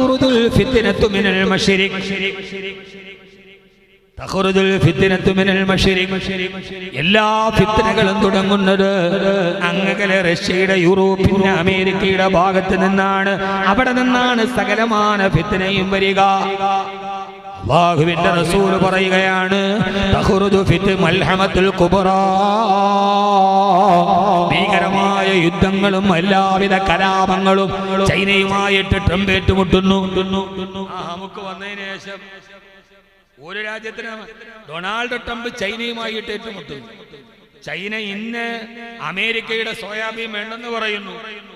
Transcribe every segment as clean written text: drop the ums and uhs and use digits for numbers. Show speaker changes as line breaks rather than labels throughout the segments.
തഖ്റുജുൽ ഫിത്നതു മിനൽ മശ്രിഖ് തഖ്റുജുൽ ഫിത്നതു മിനൽ മശ്രിഖ്. എല്ലാ ഫിത്നകളും തുടങ്ങുന്നത് അങ്ങകലെ റഷ്യയുടെ, യൂറോപ്പിന്റെ, അമേരിക്കയുടെ ഭാഗത്ത് നിന്നാണ്. അവിടെ നിന്നാണ് സകലമാന ഫിത്നയും വരിക. അല്ലാഹുവിന്റെ റസൂൽ പറയുകയാണ്, തഖ്റുജു ഫിത് മൽഹമത്തുൽ കുബ്റാ. ഭീകരമായ യുദ്ധങ്ങളും എല്ലാവിധ കലാപങ്ങളും ചൈനയുമായിട്ട് ട്രംപ് ഏറ്റുമുട്ടുന്നു. നമുക്ക് വന്നതിന് ശേഷം ഒരു രാജ്യത്തിന് ഡൊണാൾഡ് ട്രംപ് ചൈനയുമായിട്ട് ഏറ്റുമുട്ടുന്നു. ചൈന ഇന്ന് അമേരിക്കയുടെ സോയാബീൻ വേണ്ടെന്ന് പറയുന്നു,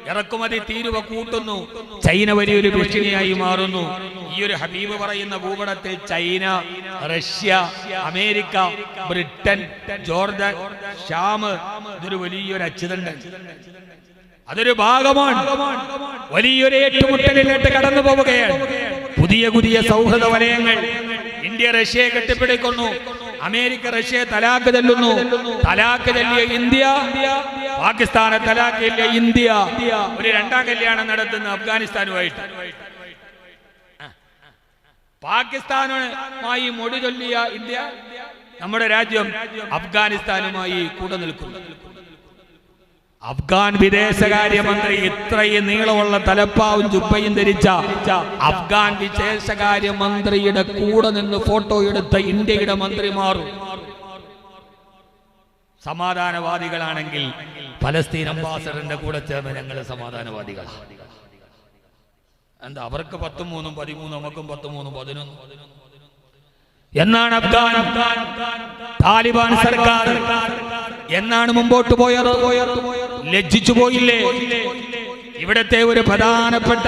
ഇറക്കുമതി തീരുവ കൂട്ടുന്നു. ചൈന വലിയൊരു ഭീഷണിയായി മാറുന്നു. ഈ ഒരു ഹബീബ് പറയുന്ന ഭൂപടത്തിൽ China, Russia, America, Britain, Jordan, Sham, ഇതൊരു വലിയൊരു അച്ചുതണ്ട്. അതൊരു ഭാഗമാണ്. വലിയൊരു ഏറ്റുമുട്ടലിലേക്ക് കടന്നു പോവുകയാണ്. പുതിയ പുതിയ സൗഹൃദ വലയങ്ങൾ. ഇന്ത്യ റഷ്യയെ കെട്ടിപ്പിടിക്കുന്നു, അമേരിക്ക റഷ്യയെ തലാക്ക് തല്ലുന്നു. തലാക്ക് തല്ലിയ ഇന്ത്യ പാകിസ്ഥാനെ തലാക്ക് തല്ലിയ ഇന്ത്യ ഒരു രണ്ടാം കല്യാണം നടത്തുന്ന അഫ്ഗാനിസ്ഥാനുമായിട്ട്. പാകിസ്ഥാനുമായി മൊഴി ചൊല്ലിയ ഇന്ത്യ നമ്മുടെ രാജ്യം അഫ്ഗാനിസ്ഥാനുമായി കൂടെ നിൽക്കുന്നു. അഫ്ഗാൻ വിദേശകാര്യമന്ത്രി ഇത്രയും നീളമുള്ള തലപ്പാവും ജുബ്ബയും ധരിച്ച അഫ്ഗാൻ വിദേശകാര്യമന്ത്രിയുടെ കൂടെ നിന്ന് ഫോട്ടോ എടുത്ത ഇന്ത്യയുടെ മന്ത്രിമാർ സമാധാനവാദികളാണെങ്കിൽ പലസ്തീൻ അംബാസഡറിന്റെ കൂടെ ചേർന്ന് ഞങ്ങൾ സമാധാനവാദികളാണ്. എന്താ അവർക്ക് 13, 13, നമുക്കും 13, 11 എന്നാണ് അഫ്ഗാൻ താലിബാൻ സർക്കാർ എന്നാണ് മുമ്പോട്ട് പോയത്? ലജ്ജിച്ചു പോയില്ലേ? ഇവിടത്തെ ഒരു പ്രധാനപ്പെട്ട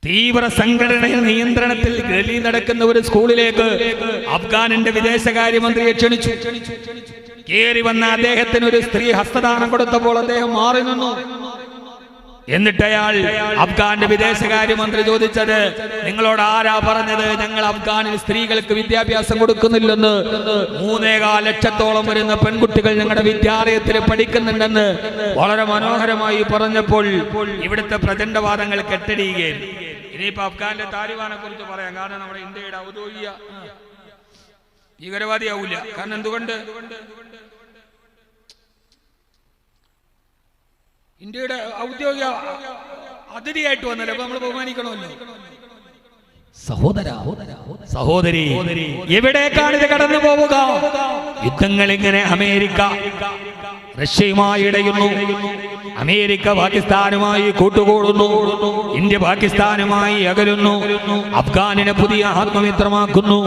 തീവ്ര സംഘടനയുടെ നിയന്ത്രണത്തിൽ ഡൽഹി നടക്കുന്ന ഒരു സ്കൂളിലേക്ക് അഫ്ഗാനിന്റെ വിദേശകാര്യമന്ത്രിയെ ക്ഷണിച്ചു. കേറി വന്ന അദ്ദേഹത്തിന് ഒരു സ്ത്രീ ഹസ്തദാനം കൊടുത്തപ്പോൾ അദ്ദേഹം മാറി നിന്നു. എന്നിട്ട് അയാൾ അഫ്ഗാന്റെ വിദേശകാര്യമന്ത്രി ചോദിച്ചത്, നിങ്ങളോട് ആരാ പറഞ്ഞത് ഞങ്ങൾ അഫ്ഗാനിൽ സ്ത്രീകൾക്ക് വിദ്യാഭ്യാസം കൊടുക്കുന്നില്ലെന്ന്? 3.25 ലക്ഷത്തോളം വരുന്ന പെൺകുട്ടികൾ ഞങ്ങളുടെ വിദ്യാലയത്തിൽ പഠിക്കുന്നുണ്ടെന്ന് വളരെ മനോഹരമായി പറഞ്ഞപ്പോൾ ഇവിടുത്തെ പ്രചണ്ഡവാദങ്ങൾ കെട്ടടിയുകയും. ഇനിയിപ്പോ അഫ്ഗാനിലെ താലിബാനെ കുറിച്ച് പറയാം. കാരണം നമ്മുടെ ഇന്ത്യയുടെ ഔദ്യോഗിക ഭീകരവാദിയാവൂല. കാരണം എന്തുകൊണ്ട്? ഇന്ത്യയുടെ ഔദ്യോഗിക അതിഥിയായിട്ട് വന്നല്ലോ, അപ്പൊ നമ്മൾ ബഹുമാനിക്കണമല്ലോ. സഹോദരി, എവിടേക്കാണ് ഇത് കടന്നു പോവുക? യുദ്ധങ്ങൾ ഇങ്ങനെ അമേരിക്ക റഷ്യയുമായി ഇടയുന്നു, അമേരിക്ക പാകിസ്ഥാനുമായി കൂട്ടുകൂടുന്നു, ഇന്ത്യ പാകിസ്ഥാനുമായി അകലുന്നു, അഫ്ഗാനിനെ പുതിയ ആത്മമിത്രമാക്കുന്നു,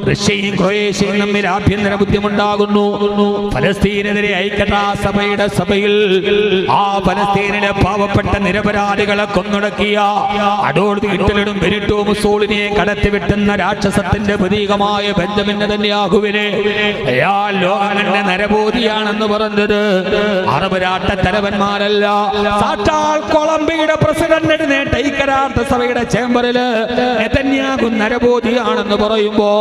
റഷ്യയും ക്രൊയേഷ്യയും തമ്മിൽ ആഭ്യന്തര ബുദ്ധിമുണ്ടാകുന്നു. ഫലസ്തീനെതിരെ ഐക്യരാഷ്ട്രസഭയുടെ സഭയിൽ ആ ഫലസ്തീനിലെ പാവപ്പെട്ട നിരപരാധികളെ കൊന്നൊടുക്കിയ അഡോൾഫ് ഹിറ്റ്ലറും ബെനിറ്റോ മുസോളിനിയെ കടത്തിവിട്ടുന്ന രാക്ഷസത്തിന്റെ പ്രതീകമായ ബെഞ്ചമിൻ നെതന്യാഹുവിനെ അയാൾ ലോകങ്ങളുടെ നരബോധിയാണെന്ന് പറഞ്ഞത് അറബ് രാഷ്ട്ര തലവന്മാരല്ല, സാക്ഷാൽ കൊളംബിയയുടെ പ്രസിഡന്റ് എഴുന്നേറ്റ ഐക്യരാഷ്ട്രസഭയുടെ ചേംബറില് നെതന്യാഹു നരബോധിയാണെന്ന് പറയുമ്പോ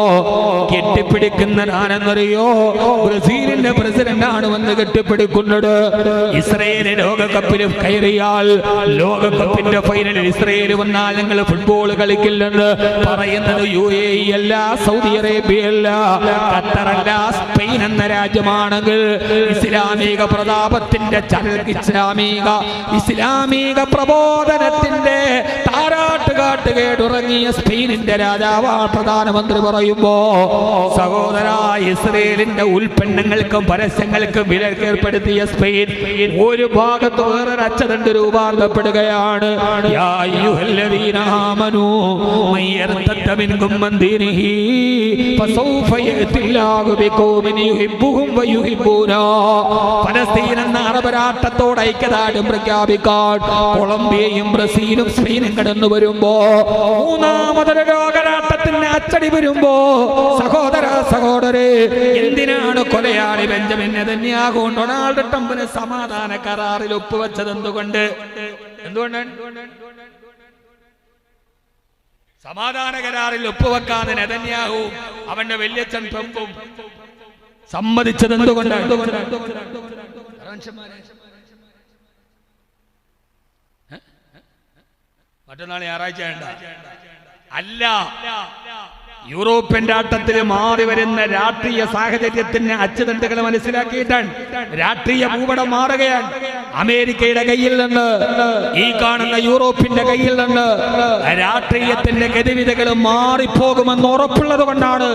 കെട്ടിപ്പിടിക്കുന്ന ആരെന്നറിയോ? ബ്രസീലിന്റെ പ്രസിഡന്റ് ആണ് വന്ന് കെട്ടിപ്പിടിക്കുന്നത്. ഇസ്രയേല് ലോകകപ്പിൽ കയറിയാൽ ലോകകപ്പിന്റെ ഫൈനലിൽ ഇസ്രയേൽ വന്നാൽ ഞങ്ങൾ ഫുട്ബോൾ കളിക്കില്ലെന്ന് പറയുന്നത് UAE അല്ല, സൗദി അറേബ്യ അല്ല, ഖത്തറല്ല, സ്പെയിൻ എന്ന രാജ്യമാണെങ്കിൽ ഇസ്ലാമിക പ്രതാപത്തിന്റെ ഇസ്ലാമിക പ്രബോധനത്തിന്റെ താരാട്ടുകാട്ട് കേടുറങ്ങിയ സ്പെയിനിന്റെ രാജാവ് പ്രധാനമന്ത്രി പറയുമ്പോ, സഹോദര, ഇസ്രയേലിന്റെ ഉൽപ്പന്നങ്ങൾക്കും പരസ്യങ്ങൾക്കും വിലക്കേർപ്പെടുത്തിയ സ്പെയിൻ ഒരു ഭാഗത്ത് വേറൊരു അച്ചടണ്ട് രൂപാന്തരപ്പെടുകയാണ്. ഫലസ്തീൻ എന്ന അറബ് രാഷ്ട്രത്തോട് ഐക്യദാർഢ്യം പ്രഖ്യാപിക്കാൻ കൊളംബിയയും ബ്രസീലും സ്പെയിനും കടന്നു വരുമ്പോ, മൂന്നാമതൊരു ലോകരാഷ്ട്രത്തിന് അച്ചടി വരുമ്പോ, സഹോദരേ, എന്തിനാണ് കൊലയാളി ബെഞ്ചമിൻ നെതന്യാഹു ഡൊണാൾഡ് ട്രംപിന് സമാധാന കരാറിൽ ഒപ്പുവെച്ചത്? എന്തുകൊണ്ട്? സമാധാന കരാറിൽ ഒപ്പുവെക്കാതെ നെതന്യാഹു അവന്റെ വല്യച്ഛൻ ട്രംപും സമ്മതിച്ചത് എന്തുകൊണ്ട്? മറ്റന്നാൾ ഞായറാഴ്ച അല്ല. യൂറോപ്യൻ രാഷ്ട്രത്തിൽ മാറി വരുന്ന രാഷ്ട്രീയ സാഹചര്യത്തിന് അച്ചുതണ്ടുകൾ മനസ്സിലാക്കിയിട്ടാണ് രാഷ്ട്രീയ ഭൂപടം മാറുകയാണ്. അമേരിക്കയുടെ കയ്യിൽ നിന്ന് ഈ കാണുന്ന യൂറോപ്പിന്റെ കയ്യിൽ നിന്ന് രാഷ്ട്രീയത്തിന്റെ ഗതിവിധികൾ മാറിപ്പോകുമെന്ന് ഉറപ്പുള്ളത് കൊണ്ടാണ്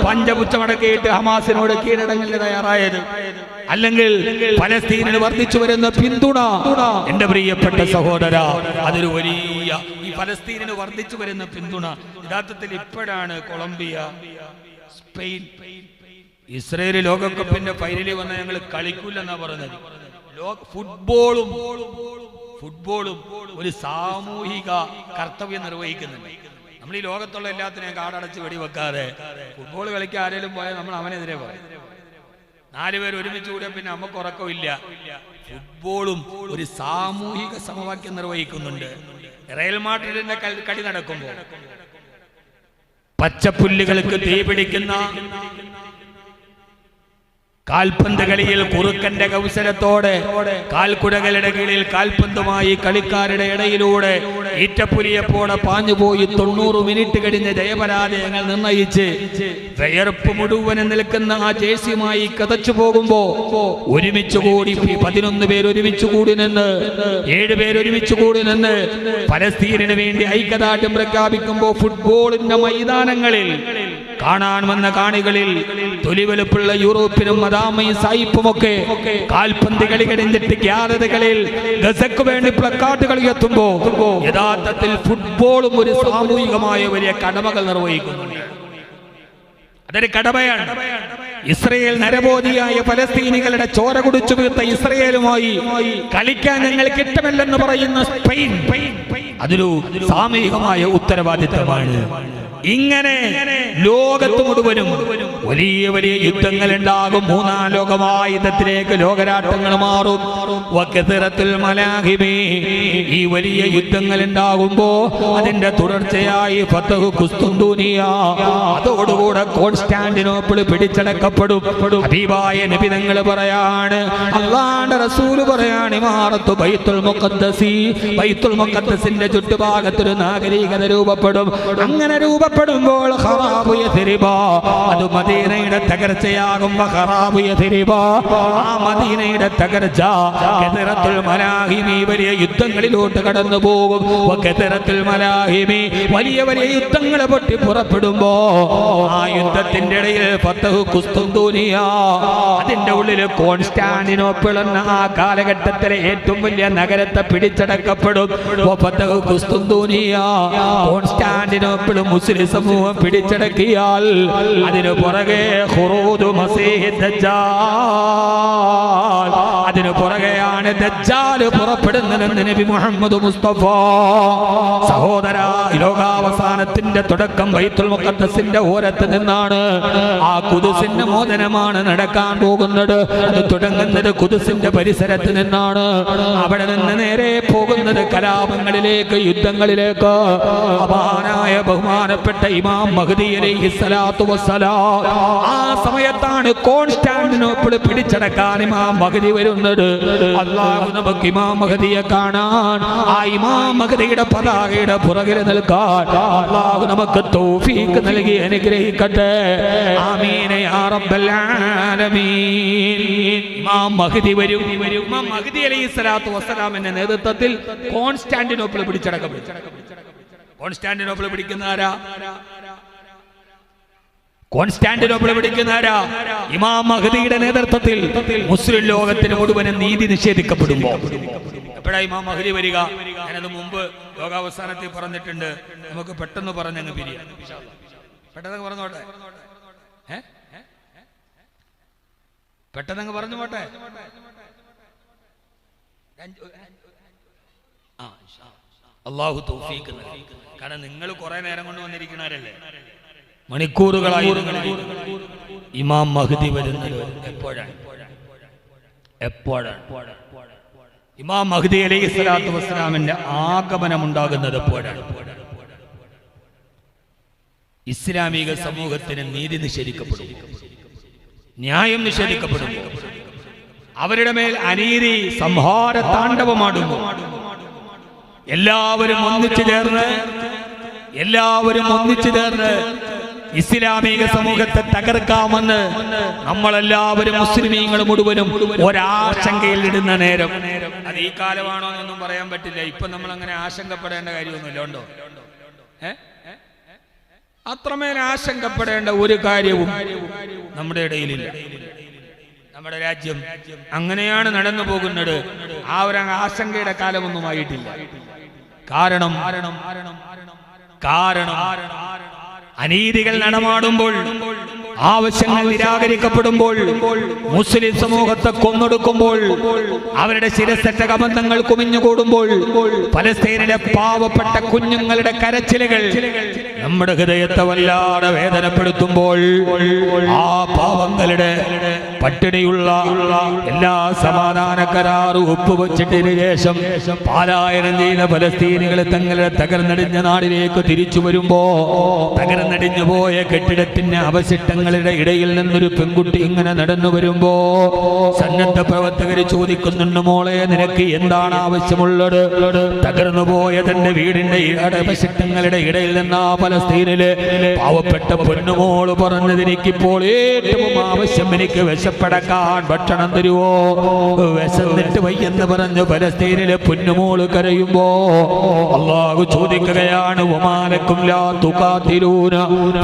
പഞ്ചപുച്ഛമടക്കിയിട്ട് ഹമാസിനോട് കീഴടങ്ങലിന് തയ്യാറായത്. അല്ലെങ്കിൽ പലസ്തീനിന് വർദ്ധിച്ചു വരുന്ന പിന്തുണ എന്റെ പ്രിയപ്പെട്ട സഹോദര, അതൊരു വലിയ ഈ പലസ്തീനിന് വർദ്ധിച്ചു വരുന്ന പിന്തുണ യഥാർത്ഥത്തിൽ ഇപ്പോഴാണ് കൊളംബിയ, സ്പെയിൻ, ഇസ്രയേൽ ലോകകപ്പിന്റെ ഫൈനലിൽ വന്ന ഞങ്ങൾ കളിക്കൂലെന്നാ പറഞ്ഞത്. ഫുട്ബോളും ഒരു സാമൂഹിക കർത്തവ്യം നിർവഹിക്കുന്നുണ്ട്. നമ്മൾ ഈ ലോകത്തുള്ള എല്ലാത്തിനെയും കാടടച്ച് വെടിവെക്കാതെ ഫുട്ബോൾ കളിക്കാൻ ആരെങ്കിലും പോയാൽ നമ്മൾ അവനെതിരെ പറയും. 4 പേര് ഒരുമിച്ച് കൂടിയ പിന്നെ നമുക്ക് ഉറക്കമില്ല. ഫുട്ബോളും ഒരു സാമൂഹിക സമവാക്യം നിർവഹിക്കുന്നുണ്ട്. റയൽ മാഡ്രിഡിന്റെ കളി നടക്കുമ്പോൾ പച്ചപ്പുല്ലുകൾക്ക് തീ പിടിക്കുന്ന കാൽപന്ത് കളിയിൽ കുറുക്കന്റെ കൗശലത്തോടെ കാൽക്കുടകളുടെ കീഴിൽ കാൽപന്തുമായി കളിക്കാരുടെ ഇടയിലൂടെ ഈറ്റപ്പുലിയെപ്പോലെ പാഞ്ഞുപോയി 90 മിനിറ്റ് കഴിഞ്ഞ് ജയപരാജയങ്ങൾ നിർണയിച്ച് വിയർപ്പ് മുഴുവനും നിൽക്കുന്ന ആ ജേഴ്സിയുമായി കതച്ചു പോകുമ്പോ ഒരുമിച്ച് കൂടി 11 പേര് ഒരുമിച്ച് കൂടി നിന്ന് 7 പേര് ഒരുമിച്ച് കൂടി നിന്ന് പലസ്തീനിന് വേണ്ടി ഐക്യദാർഢ്യം പ്രഖ്യാപിക്കുമ്പോൾ ഫുട്ബോളിന്റെ മൈതാനങ്ങളിൽ കാണാൻ വന്ന കാണികളിൽ തൊലിവെളുപ്പുള്ള യൂറോപ്പിനും മദാമയും സായിപ്പുമൊക്കെ കാൽപന്ത് കളി കഴിഞ്ഞിട്ട് ഗ്യാലറികളിൽ ഗസക്ക് വേണ്ടി പ്ലക്കാർഡുകൾ എത്തുമ്പോ യഥാർത്ഥത്തിൽ ഫുട്ബോളും ഒരു സാമൂഹികമായ വലിയ കടമകൾ നിർവഹിക്കുന്നുണ്ട്. അതൊരു കടമയാണ്. ഇസ്രയേൽ നരബോധിയായ ഫലസ്തീനികളുടെ ചോര കുടിച്ചു വീർത്ത ഇസ്രയേലുമായി കളിക്കാൻ ഞങ്ങൾക്ക് ഇഷ്ടമല്ലെന്ന് പറയുന്ന സ്പെയിൻ അതൊരു സാമൂഹികമായ ഉത്തരവാദിത്തമാണ്. ഇങ്ങനെ ലോകത്ത് മുഴുവനും വലിയ വലിയ യുദ്ധങ്ങൾ ഉണ്ടാകും. 3ാം ലോകമായുധത്തിലേക്ക് ലോകരാഷ്ട്രങ്ങൾ മാറും. ഈ വലിയ യുദ്ധങ്ങൾ ഉണ്ടാകുമ്പോ അതിന്റെ തുടർച്ചയായി ഫതഹ് ഖുസ്തുന്തൂനിയ, അതോടുകൂടെ കോൺസ്റ്റാന്റിനോപ്പിൾ പിടിച്ചടക്കപ്പെടും. ഹബീബായ നബി തങ്ങൾ പറയാണ്, അല്ലാഹുവിന്റെ റസൂൽ പറയാണ്, ഇമാറത്തു ബൈത്തുൽ മുഖദ്ദസി, ബൈത്തുൽ മുഖദ്ദസിന്റെ ചുറ്റുഭാഗത്തൊരു നാഗരികത രൂപപ്പെടും. അങ്ങനെ രൂപപ്പെടുമ്പോൾ ഖറാബു യഥരിബ, അത് മദീനയുടെ തകർച്ചയാകും. ഖറാബു യഥരിബ, ആ മദീനയുടെ തകർച്ച കഥറത്തുൽ മലാഹിമി, വലിയ യുദ്ധങ്ങളിലോട്ട് കടന്നു പോകും. കഥറത്തുൽ മലാഹിമി, വലിയ വലിയ യുദ്ധങ്ങൾ പൊട്ടി പുറപ്പെടുമ്പോ ആ യുദ്ധത്തിന്റെ ഇടയിൽ ഫതഹ് ഖുസ്തുന്തൂനിയ, അതിന്റെ ഉള്ളിൽ കോൺസ്റ്റാന്റിനോപ്പിൾ എന്ന ആ കാലഘട്ടത്തിലെ ഏറ്റവും വലിയ നഗരത്തെ പിടിച്ചടക്കപ്പെടും. ഫതഹ് ഖുസ്തുന്തൂനിയ, കോൺസ്റ്റാന്റിനോപ്പിൾ മുസ്ലിം സമൂഹം പിടിച്ചടക്കിയാൽ അതിനു പുറകെ ഖുറൂദ് മസീഹ് ദജ്ജാൽ, അതിനു പുറകെയാണ് ദജ്ജാൽ പുറപ്പെടുന്നതെന്ന് നബി മുഹമ്മദ് മുസ്തഫ. സഹോദര, ലോകാവസാനത്തിന്റെ തുടക്കം ബൈത്തുൽ മുഖദ്ദസിന്റെ ഓരത്ത് നിന്നാണ്. ആ ഖുദ്സിന്റെ മോചനമാണ് നടക്കാൻ പോകുന്നത്. അത് തുടങ്ങുന്നത് ഖുദ്സിന്റെ പരിസരത്ത് നിന്നാണ്. അവിടെ നിന്ന് നേരെ പോകുന്നത് കലാപങ്ങളിലേക്ക്, യുദ്ധങ്ങളിലേക്ക്. അപാനായ ബഹുമാനപ്പെട്ട ഇമാം മഹ്ദി അലൈഹിസ്സലാത്തു വസ്സലാം, ആ സമയത്താണ് കോൺസ്റ്റാന്റിനോപ്പിൾ പിടിച്ചടക്കാൻ ഇമാം മഹ്ദി വരുന്നത്. അല്ലാഹു നമുക്ക് ഇമാം മഹ്ദിയെ കാണാൻ, ആ ഇമാം മഹ്ദിയുടെ പതാകയുടെ പുറകിൽ നിൽക്കാൻ അല്ലാഹു നമുക്ക് തൗഫീഖ് നൽകി അനുഗ്രഹിക്കട്ടെ. ആമീൻ യാ റബ്ബൽ ആലമീൻ. ഇമാം മഹ്ദി വരും. ഇമാം മഹ്ദി അലൈഹിസ്സലാത്തു വസ്സലാമിന്റെ നേതൃത്വത്തിൽ കോൺസ്റ്റാന്റിനോപ്പിൾ പിടിച്ചടക്കപ്പെടും. കോൺസ്റ്റാന്റിനോപ്പിൾ പിടിക്കുന്ന ആരാ? കോൺസ്റ്റാന്റിനോപ്പിൾ പിടിക്കുന്ന ആരാ? ഇമാം മഹ്ദിയുടെ നേതൃത്വത്തിൽ മുസ്ലിം ലോകത്തിന് മുഴുവനും നീതി നിഷേധിക്കപ്പെടുമ്പോ എപ്പോഴാ ഇമാം മഹ്ദി വരിക? ഞാനത് മുമ്പ് ലോകാവസാനത്തിൽ പറഞ്ഞിട്ടുണ്ട്. നമുക്ക് പെട്ടെന്ന് പറഞ്ഞങ്ങ് പിരിയാം. പെട്ടെന്ന് പറഞ്ഞോട്ടെ, പെട്ടെന്ന് പറഞ്ഞു പോട്ടെ. അല്ലാഹു തൗഫീഖ് നൽകി. കാരണം നിങ്ങൾ കുറെ നേരം കൊണ്ട് വന്നിരിക്കണവരല്ലേ, മണിക്കൂറുകളായി. ഇമാം മഹ്ദി വരുന്നത് എപ്പോഴാണ്? ഇമാം മഹ്ദി അലൈഹിസ്സലാത്തു വസ്സലാമിന്റെ ആഗമനം ഉണ്ടാകുന്നത് എപ്പോഴാണ്? ഇസ്ലാമിക സമൂഹത്തിന് നീതി നിഷേധിക്കപ്പെടും, ന്യായം നിഷേധിക്കപ്പെടും, അവരുടെ മേൽ അനീതി സംഹാര താണ്ഡവമാടുന്നു. എല്ലാവരും ഒന്നിച്ചു ചേർന്ന് ഇസ്ലാമിക സമൂഹത്തെ തകർക്കാമെന്ന് നമ്മളെല്ലാവരും മുസ്ലിമീങ്ങൾ മുഴുവനും ഒരാശങ്കയിൽ ഇടുന്ന നേരം, അത് ഈ കാലമാണോ എന്നൊന്നും പറയാൻ പറ്റില്ല. ഇപ്പൊ നമ്മൾ അങ്ങനെ ആശങ്കപ്പെടേണ്ട കാര്യമൊന്നുമില്ല. ഉണ്ടോ? അത്രമേൽ ആശങ്കപ്പെടേണ്ട ഒരു കാര്യവും നമ്മുടെ ഇടയിലില്ല. നമ്മുടെ രാജ്യം അങ്ങനെയാണ് നടന്നു പോകുന്നത്. ആ ഒരു ആശങ്കയുടെ കാലമൊന്നും ആയിട്ടില്ല. കാരണം അനീതികൾ നടമാടുമ്പോൾ, ആവശ്യങ്ങൾ നിരാകരിക്കപ്പെടുമ്പോൾ, മുസ്ലിം സമൂഹത്തെ കൊന്നൊടുക്കുമ്പോൾ, അവരുടെ ശിരസറ്റ കബന്ധങ്ങൾ കുമിഞ്ഞുകൂടുമ്പോൾ, പലസ്തീനിലെ പാവപ്പെട്ട കുഞ്ഞുങ്ങളുടെ കരച്ചിലുകൾ നമ്മുടെ ഹൃദയത്തെ വല്ലാതെ വേദനപ്പെടുത്തുമ്പോൾ, ആ പാവങ്ങളുടെ പട്ടിണിയുള്ള എല്ലാ സമാധാന കരാറും ഒപ്പുവെച്ചിട്ടതിന് ശേഷം പാലായനം ചെയ്യുന്ന പലസ്തീനികൾ തങ്ങളുടെ തകർന്നടിഞ്ഞ നാടിലേക്ക് തിരിച്ചു വരുമ്പോ, തകർന്നടിഞ്ഞു പോയ കെട്ടിടത്തിന്റെ അവശിഷ്ടങ്ങളുടെ ഇടയിൽ നിന്നൊരു പെൺകുട്ടി ഇങ്ങനെ നടന്നു വരുമ്പോ സന്നദ്ധ പ്രവർത്തകർ ചോദിക്കുന്നുണ്ട്, മോളെ നിനക്ക് എന്താണ് ആവശ്യമുള്ളത്? തകർന്നു പോയ തന്റെ വീടിന്റെ അവശിഷ്ടങ്ങളുടെ ഇടയിൽ നിന്ന് പലസ്തീനിലെ പാവപ്പെട്ട പൊന്നുമോള് പറഞ്ഞത്, എനിക്കിപ്പോൾ ഏറ്റവും ആവശ്യം എനിക്ക് വിശപ്പടക്കാൻ ഭക്ഷണം തരുവോ? വിശന്നിട്ട് വയ്യെന്ന് പറഞ്ഞു പലസ്തീനിലെ പൊന്നുമോള് കരയുമ്പോ അല്ലാഹു ചോദിക്കുകയാണ്, വമാലക്കും ലാ തുഖാതിലൂന